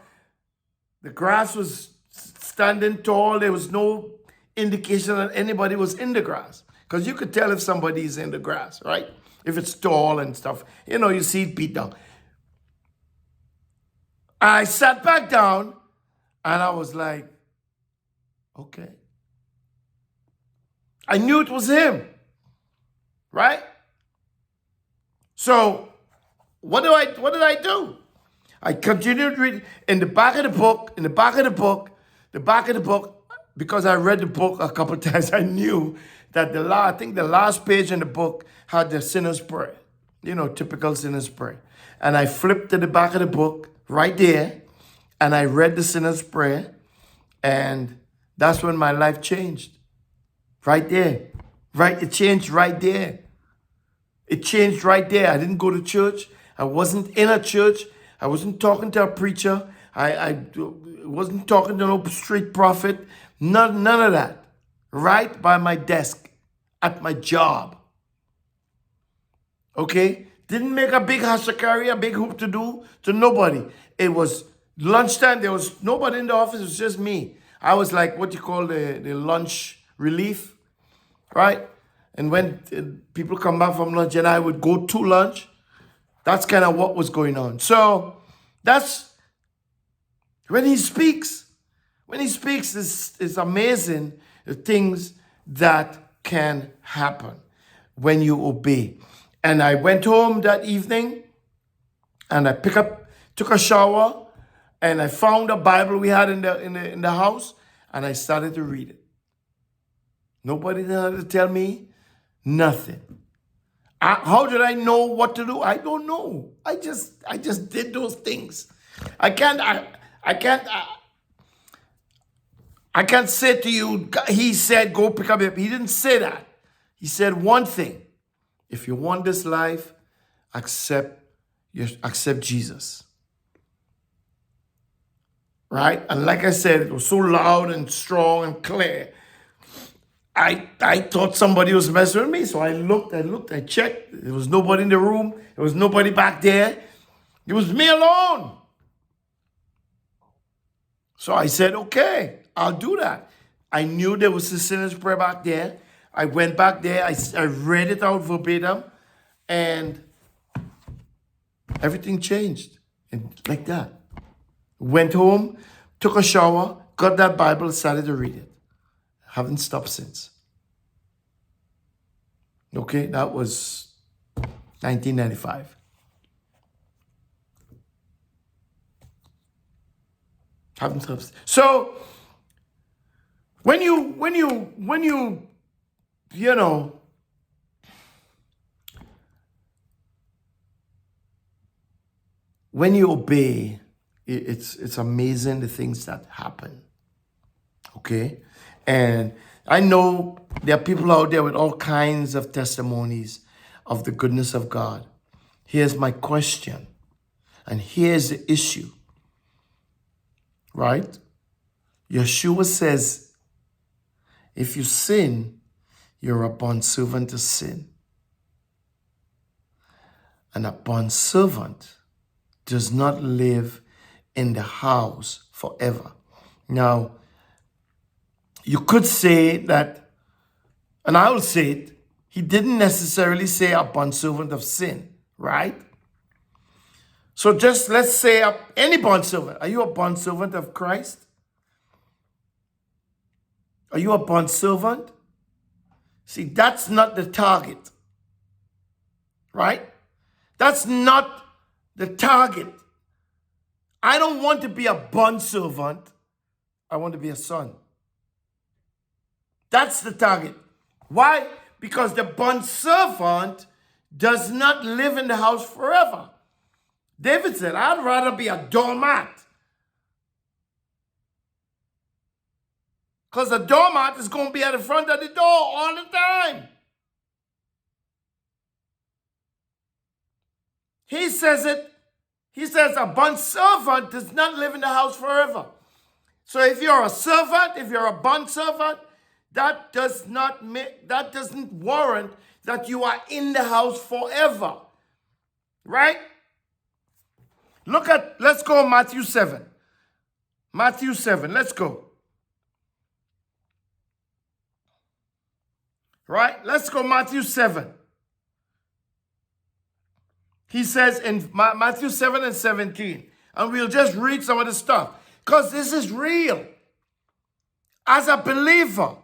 The grass was standing tall. There was no indication that anybody was in the grass, because you could tell if somebody is in the grass, right? If it's tall and stuff. You see it beat down. I sat back down, and I was like, okay. I knew it was him, right? So what did I do? I continued reading in the back of the book, because I read the book a couple of times. I knew that I think the last page in the book had the sinner's prayer, typical sinner's prayer. And I flipped to the back of the book right there, and I read the sinner's prayer, and that's when my life changed. Right there. Right, it changed right there. It changed right there. I didn't go to church. I wasn't in a church. I wasn't talking to a preacher. I wasn't talking to no street prophet. None of that. Right by my desk at my job. Okay? Didn't make a big hashakari, a big hoop to do to nobody. It was lunchtime. There was nobody in the office. It was just me. I was like what you call the lunch relief, right? And when people come back from lunch and I would go to lunch, that's kind of what was going on. So that's when he speaks. When he speaks, it's amazing the things that can happen when you obey. And I went home that evening and I took a shower, and I found a Bible we had in the house, and I started to read it. Nobody had to tell me nothing. How did I know what to do? I don't know. I just did those things. I can't say to you, he said, go pick up your. He didn't say that. He said one thing. If you want this life, accept Jesus. Right? And like I said, it was so loud and strong and clear. I thought somebody was messing with me. So I looked, I checked. There was nobody in the room. There was nobody back there. It was me alone. So I said, okay, I'll do that. I knew there was a sinner's prayer back there. I went back there. I read it out verbatim. And everything changed. And like that. Went home, took a shower, got that Bible, started to read it. Haven't stopped since. Okay, that was 1995. Haven't stopped. So when you obey, it's amazing the things that happen. Okay? And I know there are people out there with all kinds of testimonies of the goodness of God. Here's my question, and here's the issue. Right? Yeshua says, if you sin, you're a bondservant to sin. And a bondservant does not live in the house forever. Now, you could say that, and I will say it, he didn't necessarily say a bondservant of sin, right? So just let's say any bondservant. Are you a bondservant of Christ? Are you a bondservant? See, that's not the target, right? That's not the target. I don't want to be a bondservant. I want to be a son. That's the target. Why? Because the bondservant does not live in the house forever. David said, I'd rather be a doormat. Because the doormat is going to be at the front of the door all the time. He says it. He says a bond servant does not live in the house forever. So if you're a servant, if you're a bond servant, that doesn't warrant that you are in the house forever. Right? Let's go Matthew 7. Matthew 7, let's go. Right? Let's go Matthew 7. He says in Matthew 7 and 17, and we'll just read some of the stuff, because this is real. As a believer,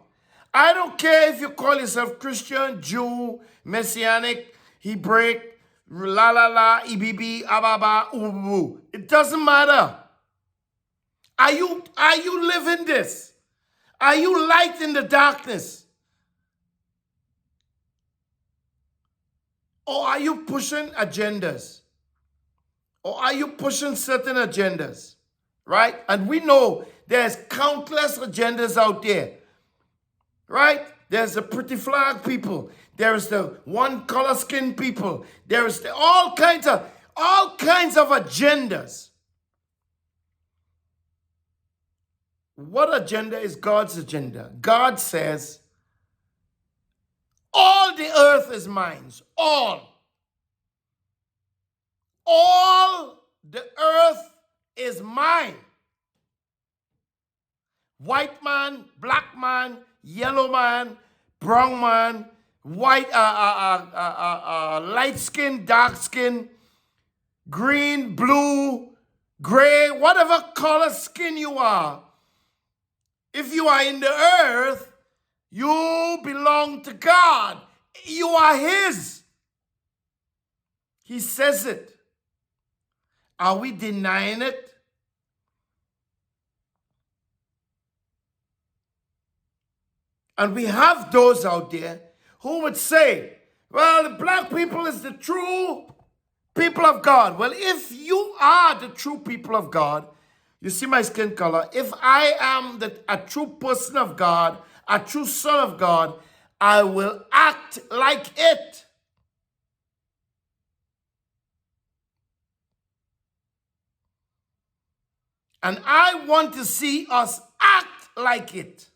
I don't care if you call yourself Christian, Jew, Messianic, Hebraic, la la la, EBB, ababa, ubu. It doesn't matter. Are you living this? Are you light in the darkness? Or are you pushing agendas? Or are you pushing certain agendas? Right? And we know there's countless agendas out there. Right? There's the pretty flag people. There's the one color skin people. There's all kinds of agendas. What agenda is God's agenda? God says, all the earth is mine. All the earth is mine. White man, black man, yellow man, brown man, white, light skin, dark skin, green, blue, gray, whatever color skin you are. If you are in the earth, you belong to God. You are His. He says it. Are we denying it? And we have those out there who would say, well, the black people is the true people of God. Well, if you are the true people of God, you see my skin color, if I am a true person of God, a true son of God, I will act like it. And I want to see us act like it.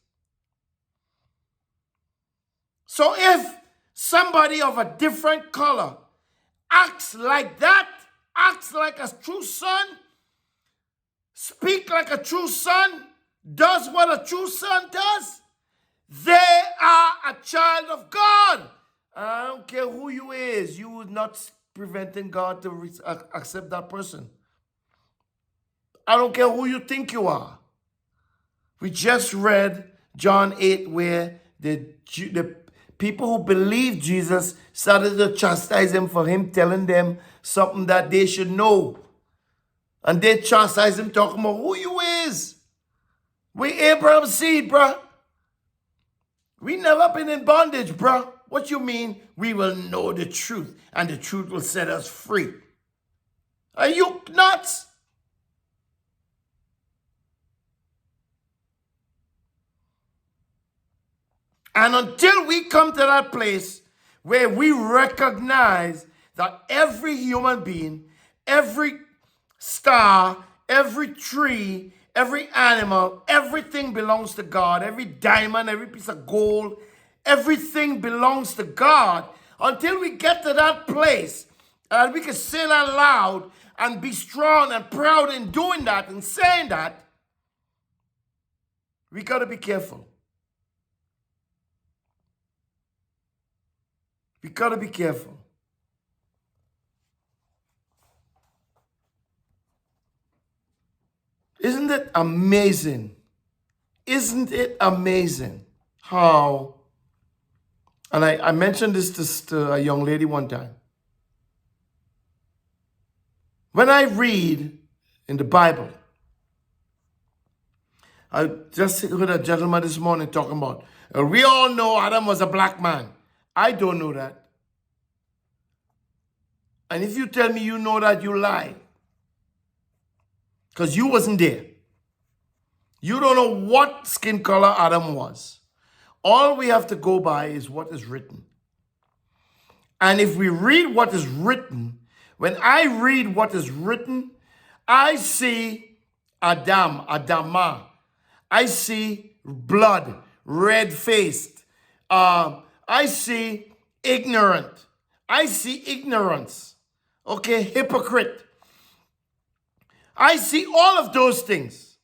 So if somebody of a different color acts like that, acts like a true son, speak like a true son, does what a true son does, they are a child of God. I don't care who you is. You are not preventing God to accept that person. I don't care who you think you are. We just read John 8 where the people who believe Jesus started to chastise him for him telling them something that they should know. And they chastise him talking about who you is. We Abraham's seed, bruh. We never been in bondage, bruh. What you mean? We will know the truth, and the truth will set us free. Are you nuts? And until we come to that place where we recognize that every human being, every star, every tree, every animal, everything belongs to God. Every diamond, every piece of gold, everything belongs to God. Until we get to that place and we can say that loud and be strong and proud in doing that and saying that, we got to be careful. We got to be careful. Isn't it amazing? Isn't it amazing how, and I mentioned this to a young lady one time. When I read in the Bible, I just heard a gentleman this morning talking about, we all know Adam was a black man. I don't know that. And if you tell me you know that, you lie. Because you wasn't there. You don't know what skin color Adam was. All we have to go by is what is written. And if we read what is written, when I read what is written, I see Adam, Adama. I see blood, red-faced. I see ignorant. I see ignorance. Okay, hypocrite. I see all of those things.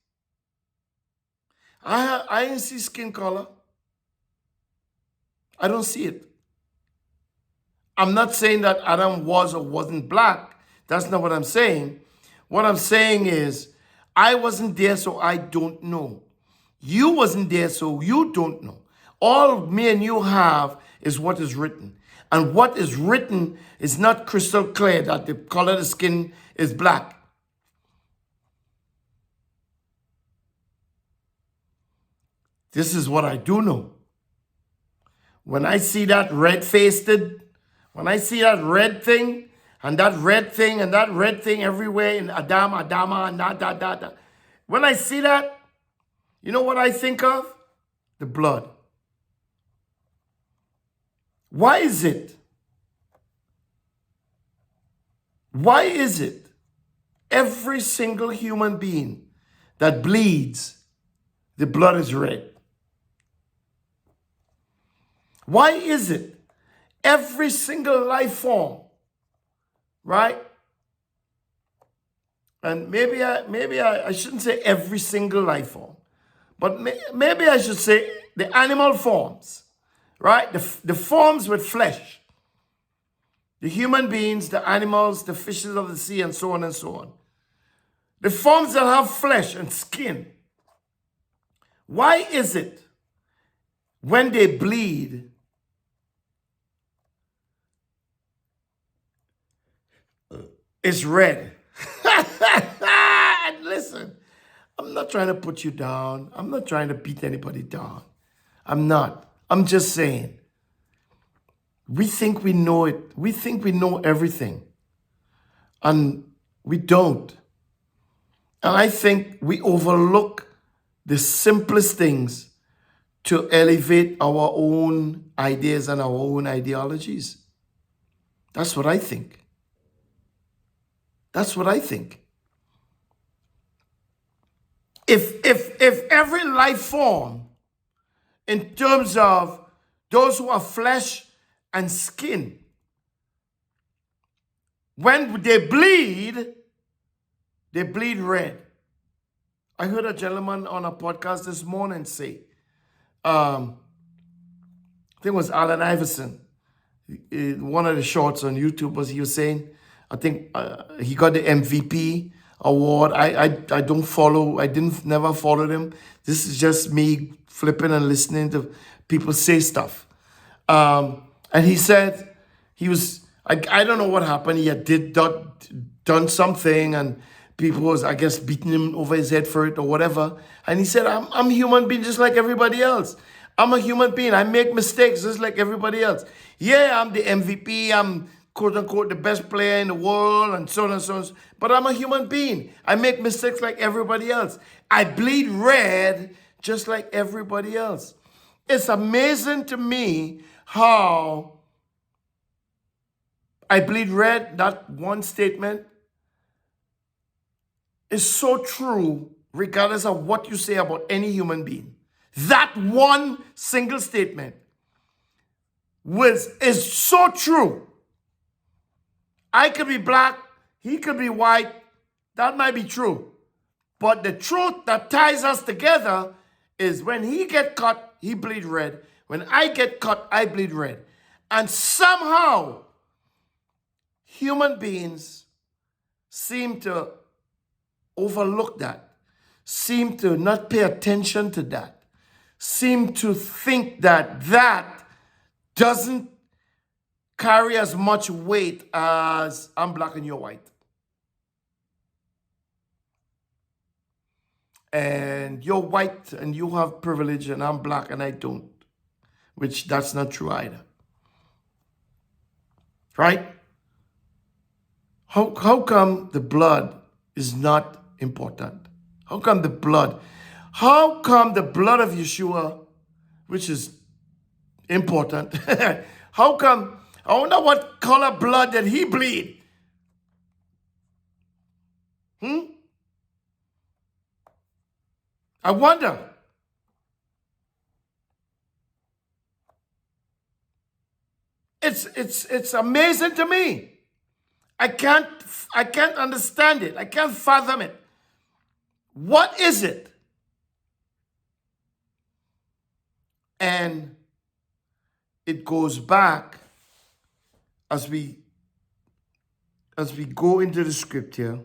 I didn't see skin color. I don't see it. I'm not saying that Adam was or wasn't black. That's not what I'm saying. What I'm saying is, I wasn't there, so I don't know. You wasn't there, so you don't know. All me and you have is what is written. And what is written is not crystal clear that the color of the skin is black. This is what I do know. When I see that red-faced, when I see that red thing, and that red thing, and that red thing everywhere in Adam, Adama, and da. When I see that, you know what I think of? The blood. Why is it? Why is it every single human being that bleeds, the blood is red? Why is it every single life form, right? And maybe I shouldn't say every single life form, but maybe I should say the animal forms, right? The forms with flesh. The human beings, the animals, the fishes of the sea, and so on and so on. The forms that have flesh and skin. Why is it when they bleed, it's red? And listen, I'm not trying to put you down. I'm not trying to beat anybody down. I'm not. I'm just saying, we think we know it. We think we know everything. And we don't. And I think we overlook the simplest things to elevate our own ideas and our own ideologies. That's what I think. That's what I think. If every life form, in terms of those who are flesh and skin, when they bleed red. I heard a gentleman on a podcast this morning say, I think it was Allen Iverson. One of the shorts on YouTube he was saying, I think he got the MVP award. I don't follow, never followed him. This is just me flipping and listening to people say stuff. And he said he was, I don't know what happened. He had done something and people was, I guess, beating him over his head for it or whatever. And he said, I'm a human being just like everybody else. I'm a human being. I make mistakes just like everybody else. Yeah, I'm the MVP. I'm quote unquote the best player in the world and so on and so on. But I'm a human being. I make mistakes like everybody else. I bleed red just like everybody else. It's amazing to me how I bleed red, that one statement, is so true regardless of what you say about any human being. That one single statement is so true. I could be black, he could be white, that might be true. But the truth that ties us together is when he get cut, he bleed red. When I get cut, I bleed red. And somehow, human beings seem to overlook that, seem to not pay attention to that, seem to think that that doesn't carry as much weight as I'm black and you're white. And you're white and you have privilege and I'm black and I don't, which that's not true either. Right? How come the blood is not important? How come the blood? How come the blood of Yeshua, which is important, how come, I wonder what color blood did he bleed? I wonder. It's amazing to me. I can't understand it. I can't fathom it. What is it? And it goes back as we go into the scripture.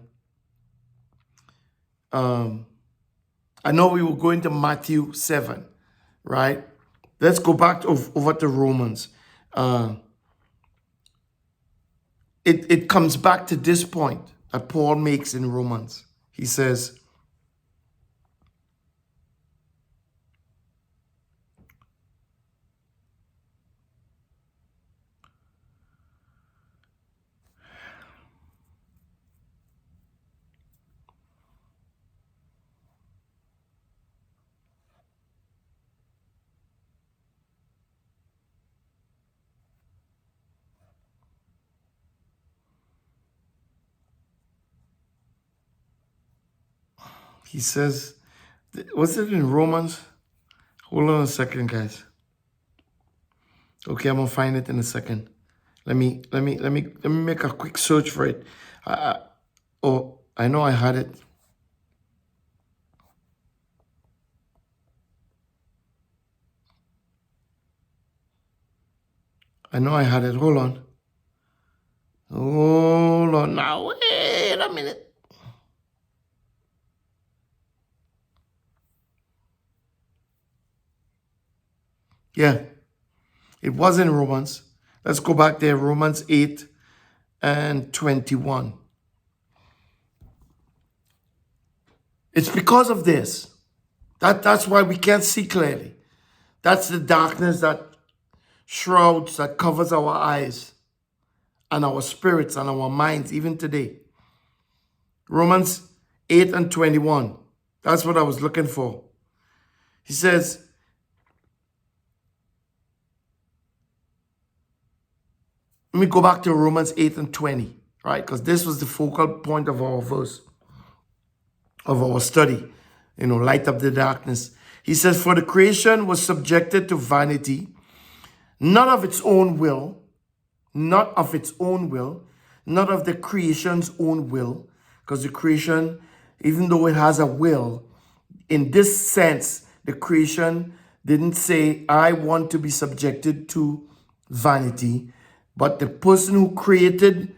I know we will go into Matthew 7, right? Let's go back over to Romans. It comes back to this point that Paul makes in Romans. He says, was it in Romans? Hold on a second, guys. Okay, I'm gonna find it in a second. Let me make a quick search for it. I know I had it. I know I had it. Hold on. Hold on now. Wait a minute. Yeah, it was in Romans. Let's go back there. Romans 8 and 21. It's because of this. That's why we can't see clearly. That's the darkness that shrouds, that covers our eyes and our spirits and our minds even today. Romans 8 and 21. That's what I was looking for. He says, let me go back to Romans 8 and 20, right? Because this was the focal point of our verse, of our study. Light up the darkness. He says, for the creation was subjected to vanity, not of its own will, not of its own will, not of the creation's own will, because the creation, even though it has a will, in this sense, the creation didn't say, I want to be subjected to vanity, but the person who created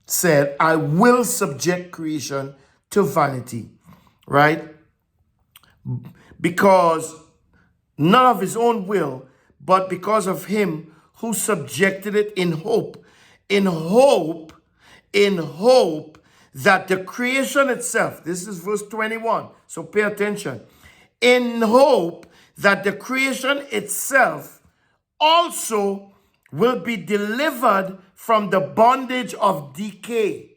said, I will subject creation to vanity, right? Because not of his own will, but because of him who subjected it in hope that the creation itself, this is verse 21, so pay attention, in hope that the creation itself also will be delivered from the bondage of decay.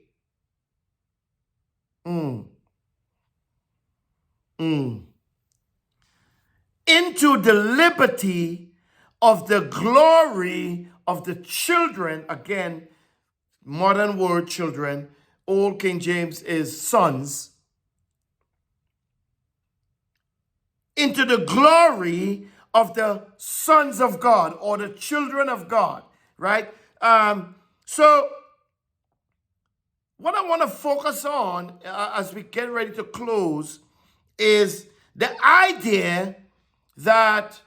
Into the liberty of the glory of the children. Again, modern word children. Old King James is sons. Into the glory of the sons of God or the children of God, right? So what I want to focus on as we get ready to close is the idea that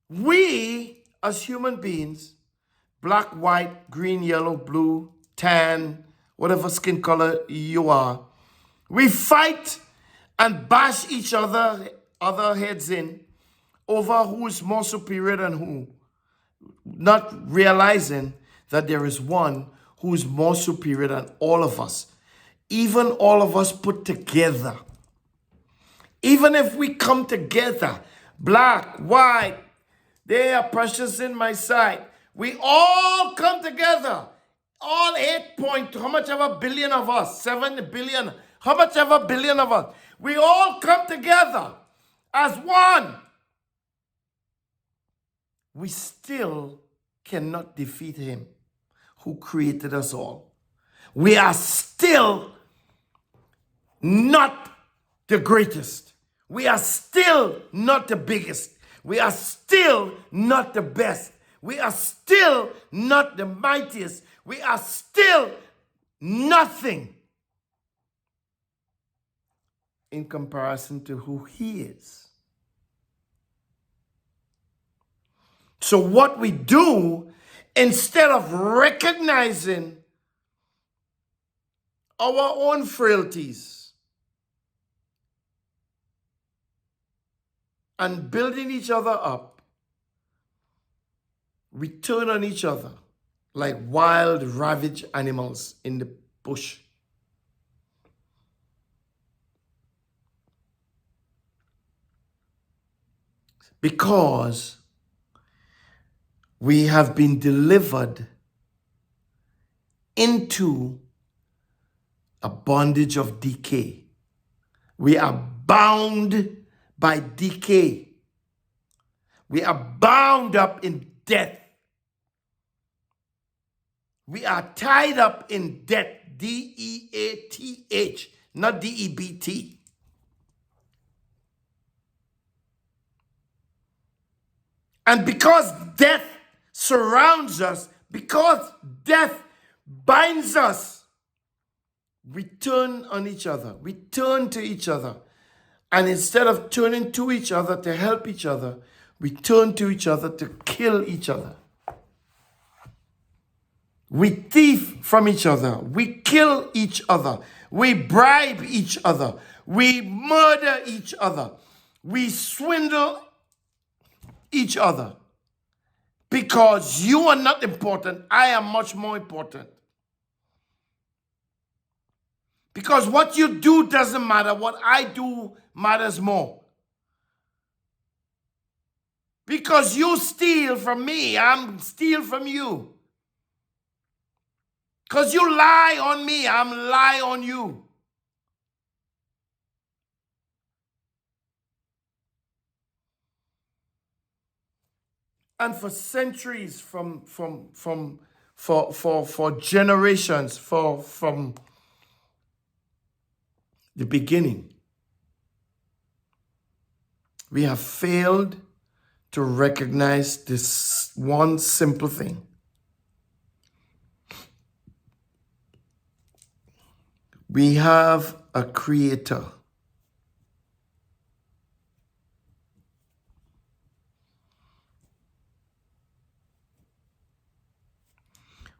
we as human beings, black, white, green, yellow, blue, tan, whatever skin color you are, we fight and bash each other heads in over who is more superior than who, not realizing that there is one who is more superior than all of us, even all of us put together. Even if we come together, black, white, they are precious in my sight. We all come together All 8 point, how much ever billion of us, 7 billion, how much ever billion of us, we all come together as one. We still cannot defeat him who created us all. We are still not the greatest. We are still not the biggest. We are still not the best. We are still not the mightiest. We are still nothing in comparison to who he is. So what we do, instead of recognizing our own frailties and building each other up, we turn on each other like wild, ravaged animals in the bush. Because we have been delivered into a bondage of decay. We are bound by decay. We are bound up in death. We are tied up in death. D-E-A-T-H, not D-E-B-T. And because death surrounds us, because death binds us, we turn on each other. We turn to each other. And instead of turning to each other to help each other, we turn to each other to kill each other. We thief from each other. We kill each other. We bribe each other. We murder each other. We swindle each other. Because you are not important, I am much more important. Because what you do doesn't matter, what I do matters more. Because you steal from me, I'm steal from you. Because you lie on me, I'm lie on you. And for centuries, for generations, from the beginning, we have failed to recognize this one simple thing. We have a creator.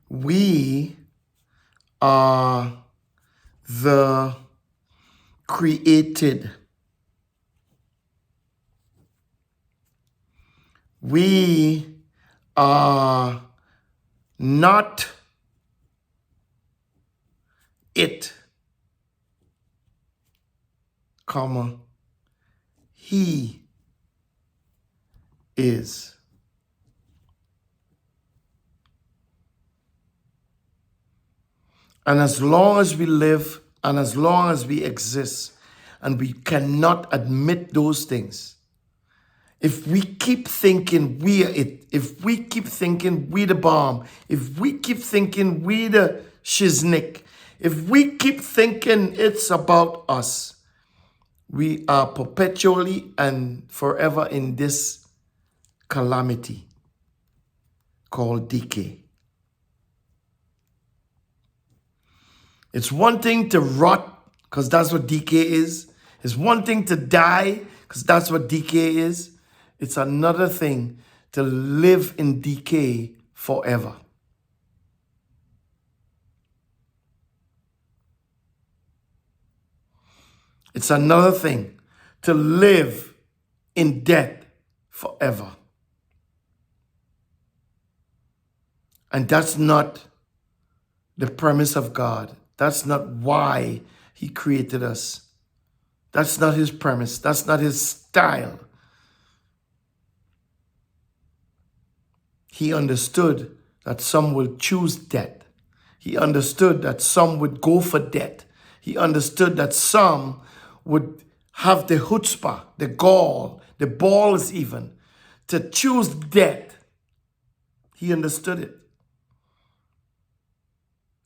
We are the created. We are not it, comma, he is. And as long as we live and as long as we exist and we cannot admit those things, if we keep thinking we are it, if we keep thinking we the bomb, if we keep thinking we the shiznik, if we keep thinking it's about us, we are perpetually and forever in this calamity called decay. It's one thing to rot, because that's what decay is. It's one thing to die, because that's what decay is. It's another thing to live in decay forever. It's another thing to live in death forever. And that's not the premise of God. That's not why he created us. That's not his premise. That's not his style. He understood that some will choose death. He understood that some would go for debt. He understood that some would have the chutzpah, the gall, the balls even, to choose death. He understood it.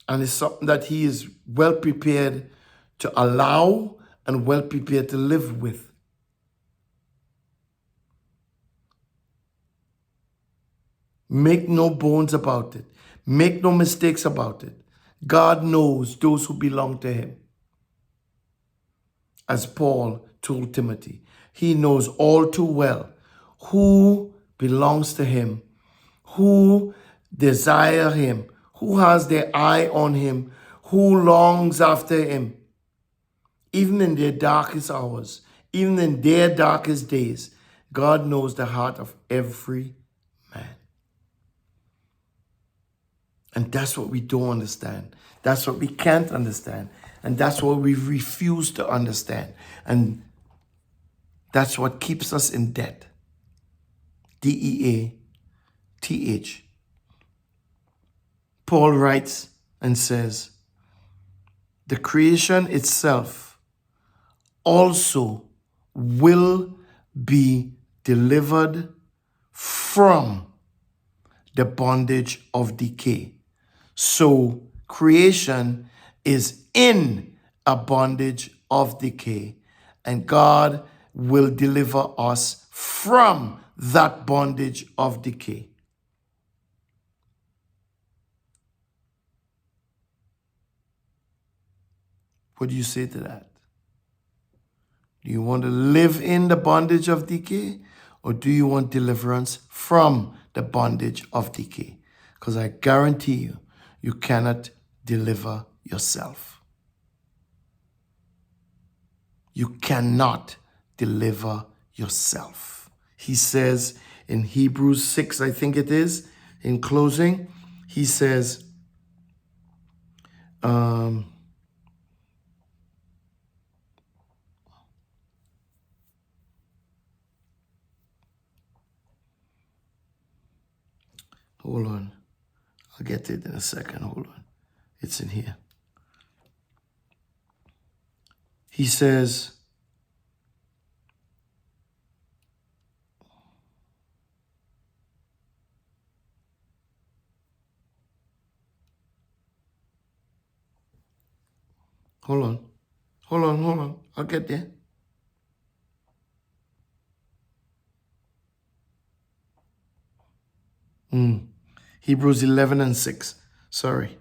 And it's something that he is well prepared to allow and well prepared to live with. Make no bones about it. Make no mistakes about it. God knows those who belong to him. As Paul told Timothy, he knows all too well who belongs to him, who desire him, who has their eye on him, who longs after him. Even in their darkest hours, even in their darkest days, God knows the heart of every man. And that's what we don't understand. That's what we can't understand. And that's what we refuse to understand. And that's what keeps us in debt. DEATH. Paul writes and says, the creation itself also will be delivered from the bondage of decay. So creation is in a bondage of decay, and God will deliver us from that bondage of decay. What do you say to that? Do you want to live in the bondage of decay, or do you want deliverance from the bondage of decay? Because I guarantee you, you cannot deliver yourself. You cannot deliver yourself. He says in Hebrews 6, I think it is, in closing, he says, hold on. I'll get to it in a second. Hold on. It's in here. He says, hold on. I'll get there. Hebrews 11 and 6. Sorry.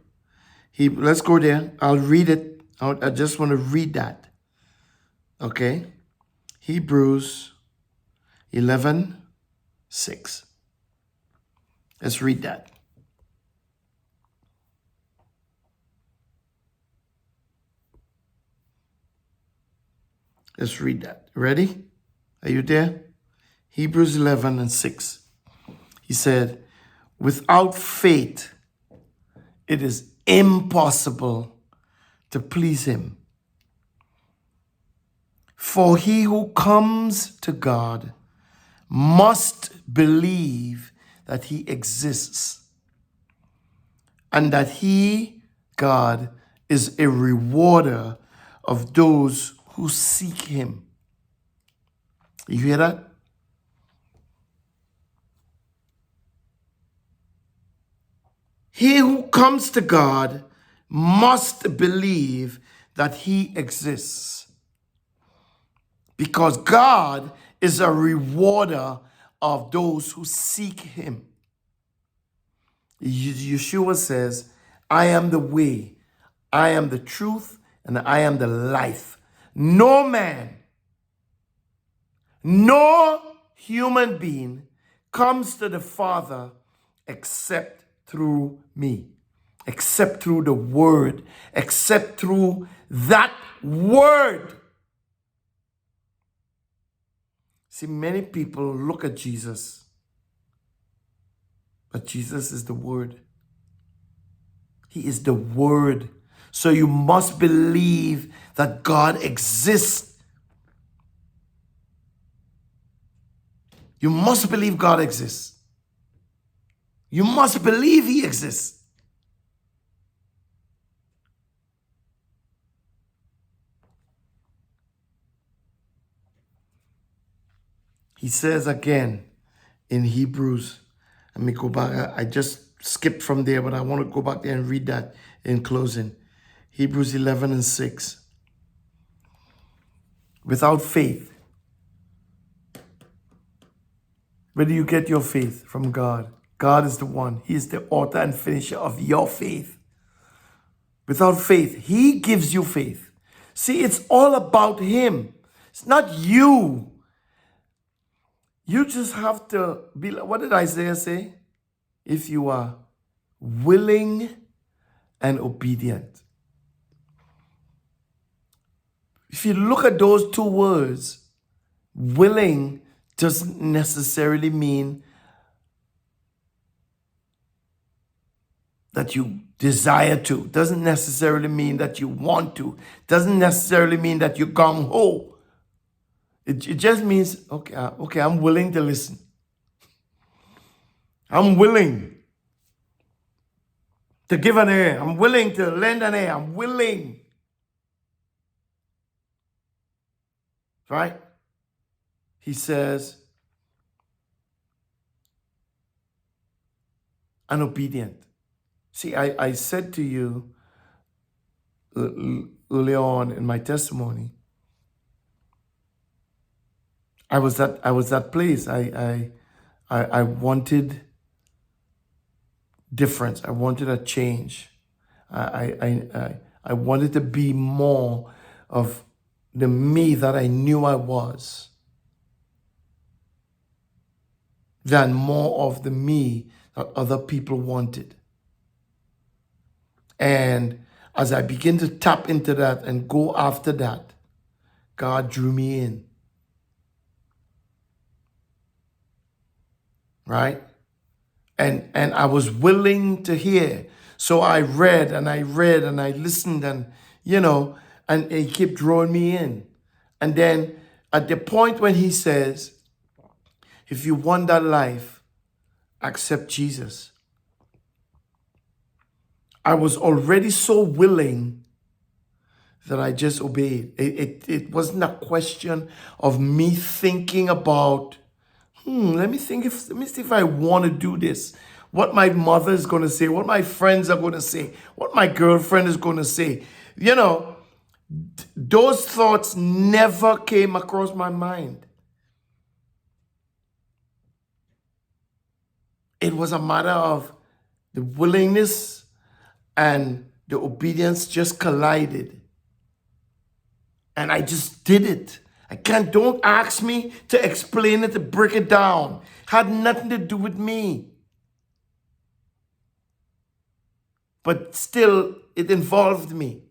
Let's go there. I'll read it. I just want to read that. Okay. Hebrews 11, 6. Let's read that. Let's read that. Ready? Are you there? Hebrews 11 and 6. He said, without faith, it is impossible to please him. For he who comes to God must believe that he exists and that he, God, is a rewarder of those who seek him. You hear that? He who comes to God must believe that he exists, because God is a rewarder of those who seek him. Yeshua says, I am the way, I am the truth, and I am the life. No man, no human being comes to the Father except through me, except through the word, except through that word. See, many people look at Jesus, but Jesus is the word. He is the word. So you must believe that God exists. You must believe God exists. You must believe he exists. He says again in Hebrews, let me go back. I just skipped from there, but I want to go back there and read that in closing. Hebrews 11:6. Without faith, where do you get your faith? From God. God is the one. He is the author and finisher of your faith. Without faith, he gives you faith. See, it's all about him. It's not you. You just have to be like, what did Isaiah say? If you are willing and obedient. If you look at those two words, willing doesn't necessarily mean that you desire to. Doesn't necessarily mean that you want to. Doesn't necessarily mean that you're gung-ho. It just means, okay, I'm willing to listen. I'm willing to give an ear. I'm willing to lend an ear. I'm willing. Right? He says, and obedient. See, I said to you early on in my testimony, I was that place. I wanted difference. I wanted a change. I wanted to be more of the me that I knew I was than more of the me that other people wanted. And as I begin to tap into that and go after that, God drew me in. Right? And I was willing to hear. So I read and I listened and, and he kept drawing me in. And then at the point when he says, if you want that life, accept Jesus. I was already so willing that I just obeyed. It wasn't a question of me thinking about, let me see if I want to do this. What my mother is going to say, what my friends are going to say, what my girlfriend is going to say. Those thoughts never came across my mind. It was a matter of the willingness and the obedience just collided. And I just did it. Don't ask me to explain it, to break it down. Had nothing to do with me. But still, it involved me.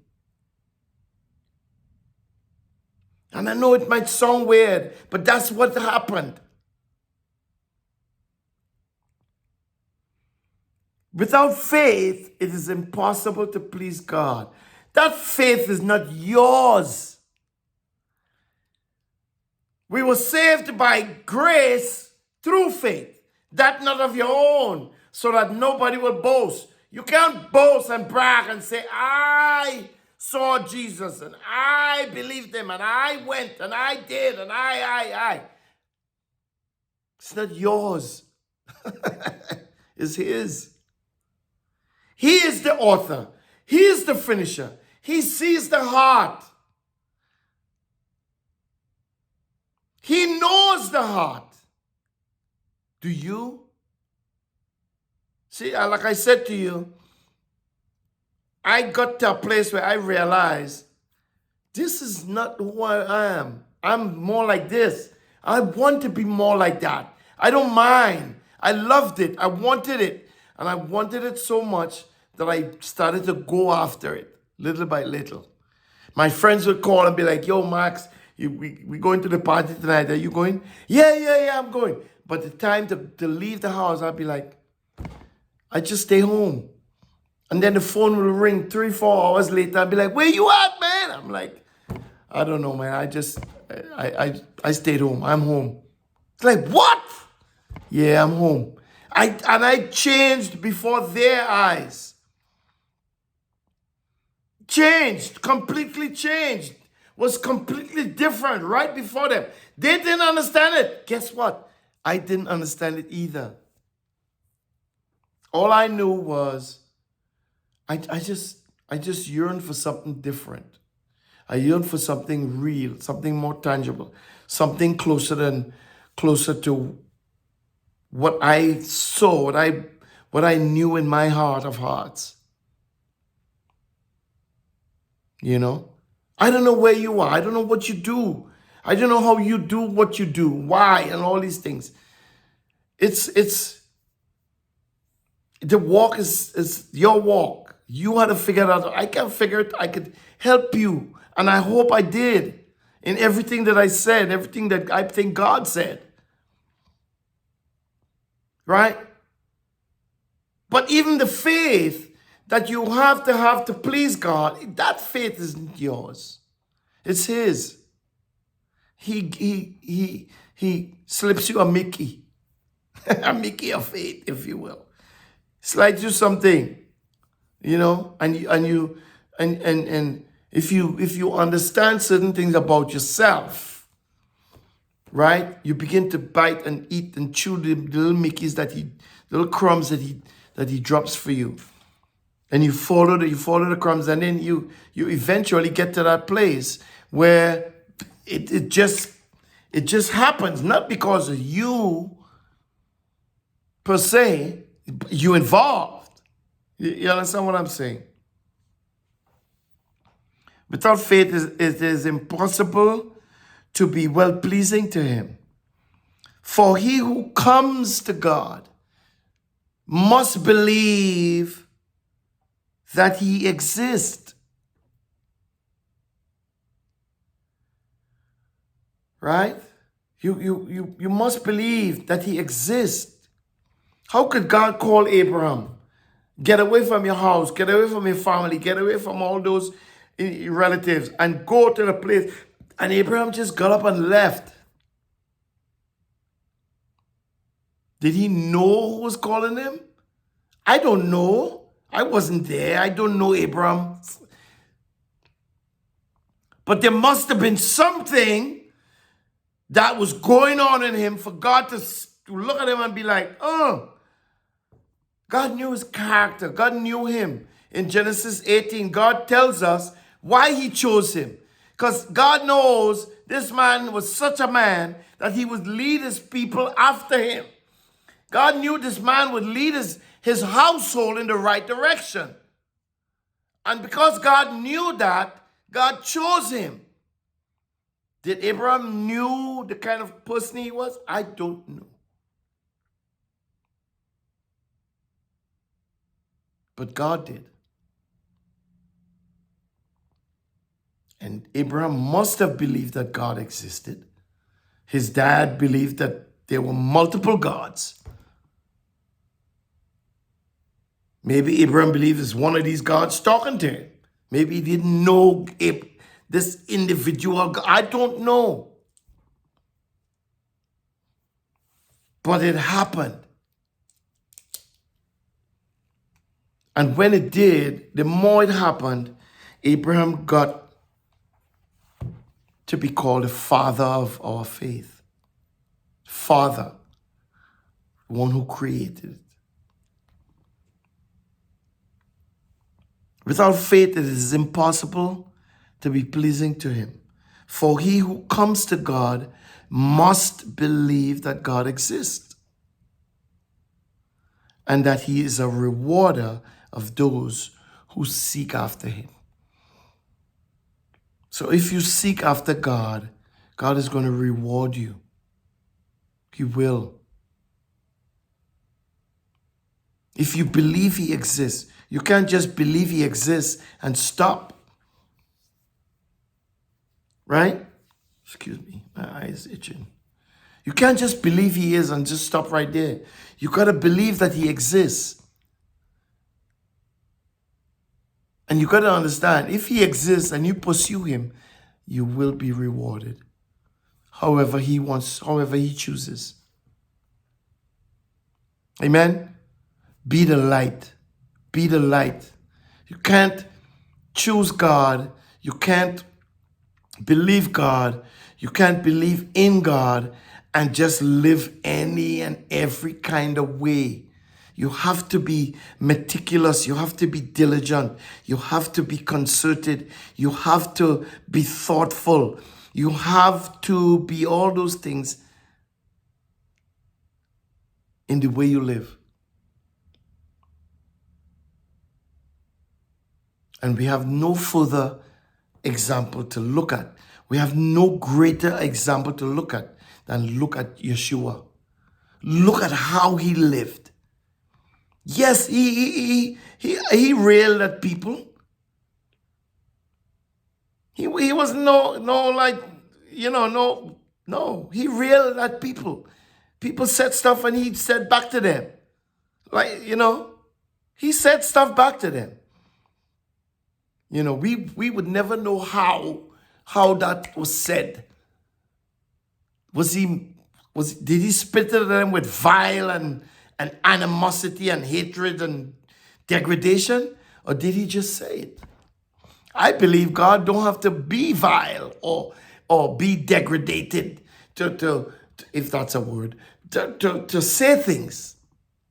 And I know it might sound weird, but that's what happened. Without faith, it is impossible to please God. That faith is not yours. We were saved by grace through faith, that not of your own, so that nobody will boast. You can't boast and brag and say, I saw Jesus and I believed him and I went and I did and I. It's not yours. It's his. He is the author. He is the finisher. He sees the heart. He knows the heart. Do you? See, like I said to you, I got to a place where I realized this is not who I am. I'm more like this. I want to be more like that. I don't mind. I loved it. I wanted it. And I wanted it so much that I started to go after it little by little. My friends would call and be like, yo, Max, we going to the party tonight. Are you going? Yeah, I'm going. But the time to leave the house, I'd be like, I just stay home. And then the phone will ring 3-4 hours later. I'd be like, where you at, man? I'm like, I don't know, man. I stayed home. I'm home. It's like, what? Yeah, I'm home. I changed before their eyes. Changed, completely changed. Was completely different right before them. They didn't understand it. Guess what? I didn't understand it either. All I knew was I just yearned for something different. I yearned for something real, something more tangible, something closer to what I saw, what I knew in my heart of hearts. You know? I don't know where you are. I don't know what you do. I don't know how you do what you do, why, and all these things. It's the walk is your walk. You had to figure it out. I can't figure it. I could help you. And I hope I did in everything that I said, everything that I think God said. Right? But even the faith that you have to please God, that faith isn't yours. It's His. He slips you a Mickey. A Mickey of faith, if you will. Slides you something, you know, and if you understand certain things about yourself, right? You begin to bite and eat and chew the little Mickeys little crumbs that he drops for you. And you follow the crumbs, and then you eventually get to that place where it just happens, not because of you per se, you involved. You understand what I'm saying? Without faith, it is impossible to be well-pleasing to Him. For he who comes to God must believe that He exists. Right? You must believe that He exists. How could God call Abraham? Get away from your house, get away from your family, get away from all those relatives, and go to the place. And Abraham just got up and left. Did he know who was calling him? I don't know. I wasn't there. I don't know Abraham. But there must have been something that was going on in him for God to look at him and be like, oh, God knew his character. God knew him. In Genesis 18, God tells us why He chose him. Because God knows this man was such a man that he would lead his people after him. God knew this man would lead his household in the right direction. And because God knew that, God chose him. Did Abraham knew the kind of person he was? I don't know. But God did. And Abraham must have believed that God existed. His dad believed that there were multiple gods. Maybe Abraham believed it's one of these gods talking to him. Maybe he didn't know this individual God. I don't know. But it happened. And when it did, the more it happened, Abraham got to be called the father of our faith. Father, the one who created it. Without faith, it is impossible to be pleasing to Him. For he who comes to God must believe that God exists and that He is a rewarder of those who seek after Him. So if you seek after God, God is going to reward you. He will. If you believe He exists, you can't just believe He exists and stop. Right? Excuse me, my eye is itching. You can't just believe He is and just stop right there. You got to believe that He exists. And you got to understand, if He exists and you pursue Him, you will be rewarded. However He wants, however He chooses. Amen? Be the light. Be the light. You can't choose God. You can't believe God. You can't believe in God and just live any and every kind of way. You have to be meticulous. You have to be diligent. You have to be concerted. You have to be thoughtful. You have to be all those things in the way you live. And we have no further example to look at. We have no greater example to look at than look at Yeshua. Look at how he lived. Yes, he railed at people. He was no like, no. He railed at people. People said stuff and he said back to them. Like, he said stuff back to them. We would never know how that was said. Did he spit at them with vile and animosity and hatred and degradation? Or did he just say it? I believe God don't have to be vile or be degraded to if that's a word, to say things.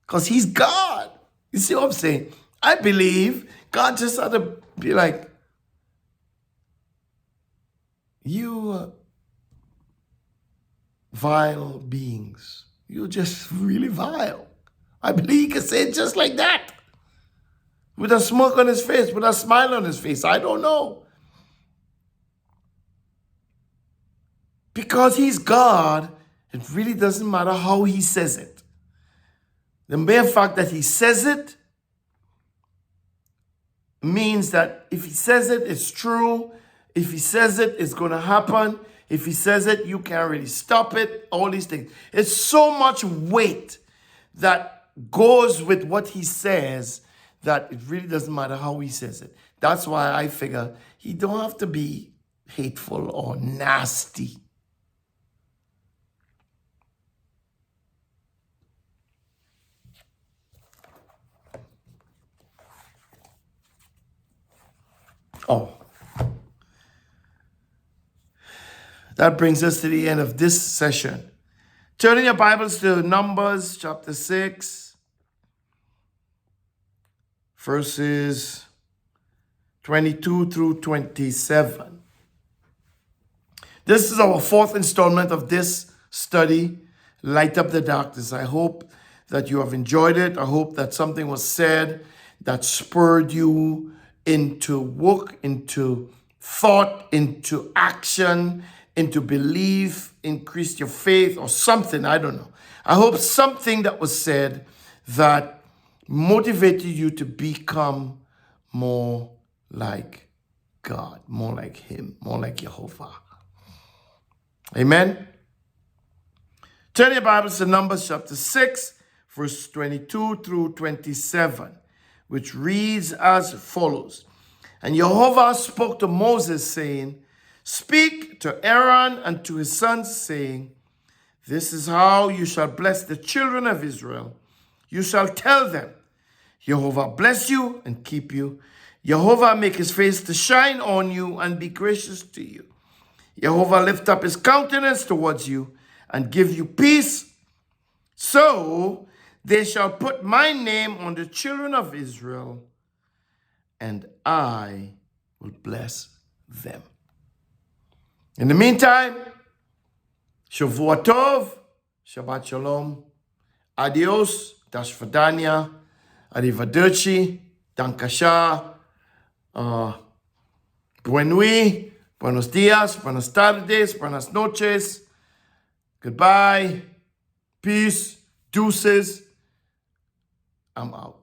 Because he's God. You see what I'm saying? I believe God just had to be like, you vile beings. You're just really vile. I believe he can say it just like that. With a smirk on his face, with a smile on his face. I don't know. Because he's God, it really doesn't matter how he says it. The mere fact that he says it means that if he says it, it's true. If he says it, it's going to happen. If he says it, you can't really stop it. All these things. It's so much weight that goes with what he says that it really doesn't matter how he says it. That's why I figure he don't have to be hateful or nasty. Oh. That brings us to the end of this session. Turn in your Bibles to Numbers chapter 6, verses 22 through 27. This is our fourth installment of this study, Light Up the Darkness. I hope that you have enjoyed it. I hope that something was said that spurred you into work, into thought, into action, into belief, increased your faith or something. I don't know. I hope something that was said that motivated you to become more like God, more like him, more like Jehovah. Amen. Turn your Bibles to Numbers chapter 6, verse 22 through 27, which reads as follows. And Jehovah spoke to Moses, saying, Speak to Aaron and to his sons, saying, This is how you shall bless the children of Israel. You shall tell them, Jehovah bless you and keep you. Jehovah make his face to shine on you and be gracious to you. Jehovah lift up his countenance towards you and give you peace. So they shall put my name on the children of Israel, and I will bless them. In the meantime, Shavua Tov, Shabbat Shalom, Adios, Dashvadanya, Arrivederci, Dankasha, Buen nuit, Buenos dias, Buenas tardes, Buenas noches, goodbye, peace, deuces. I'm out.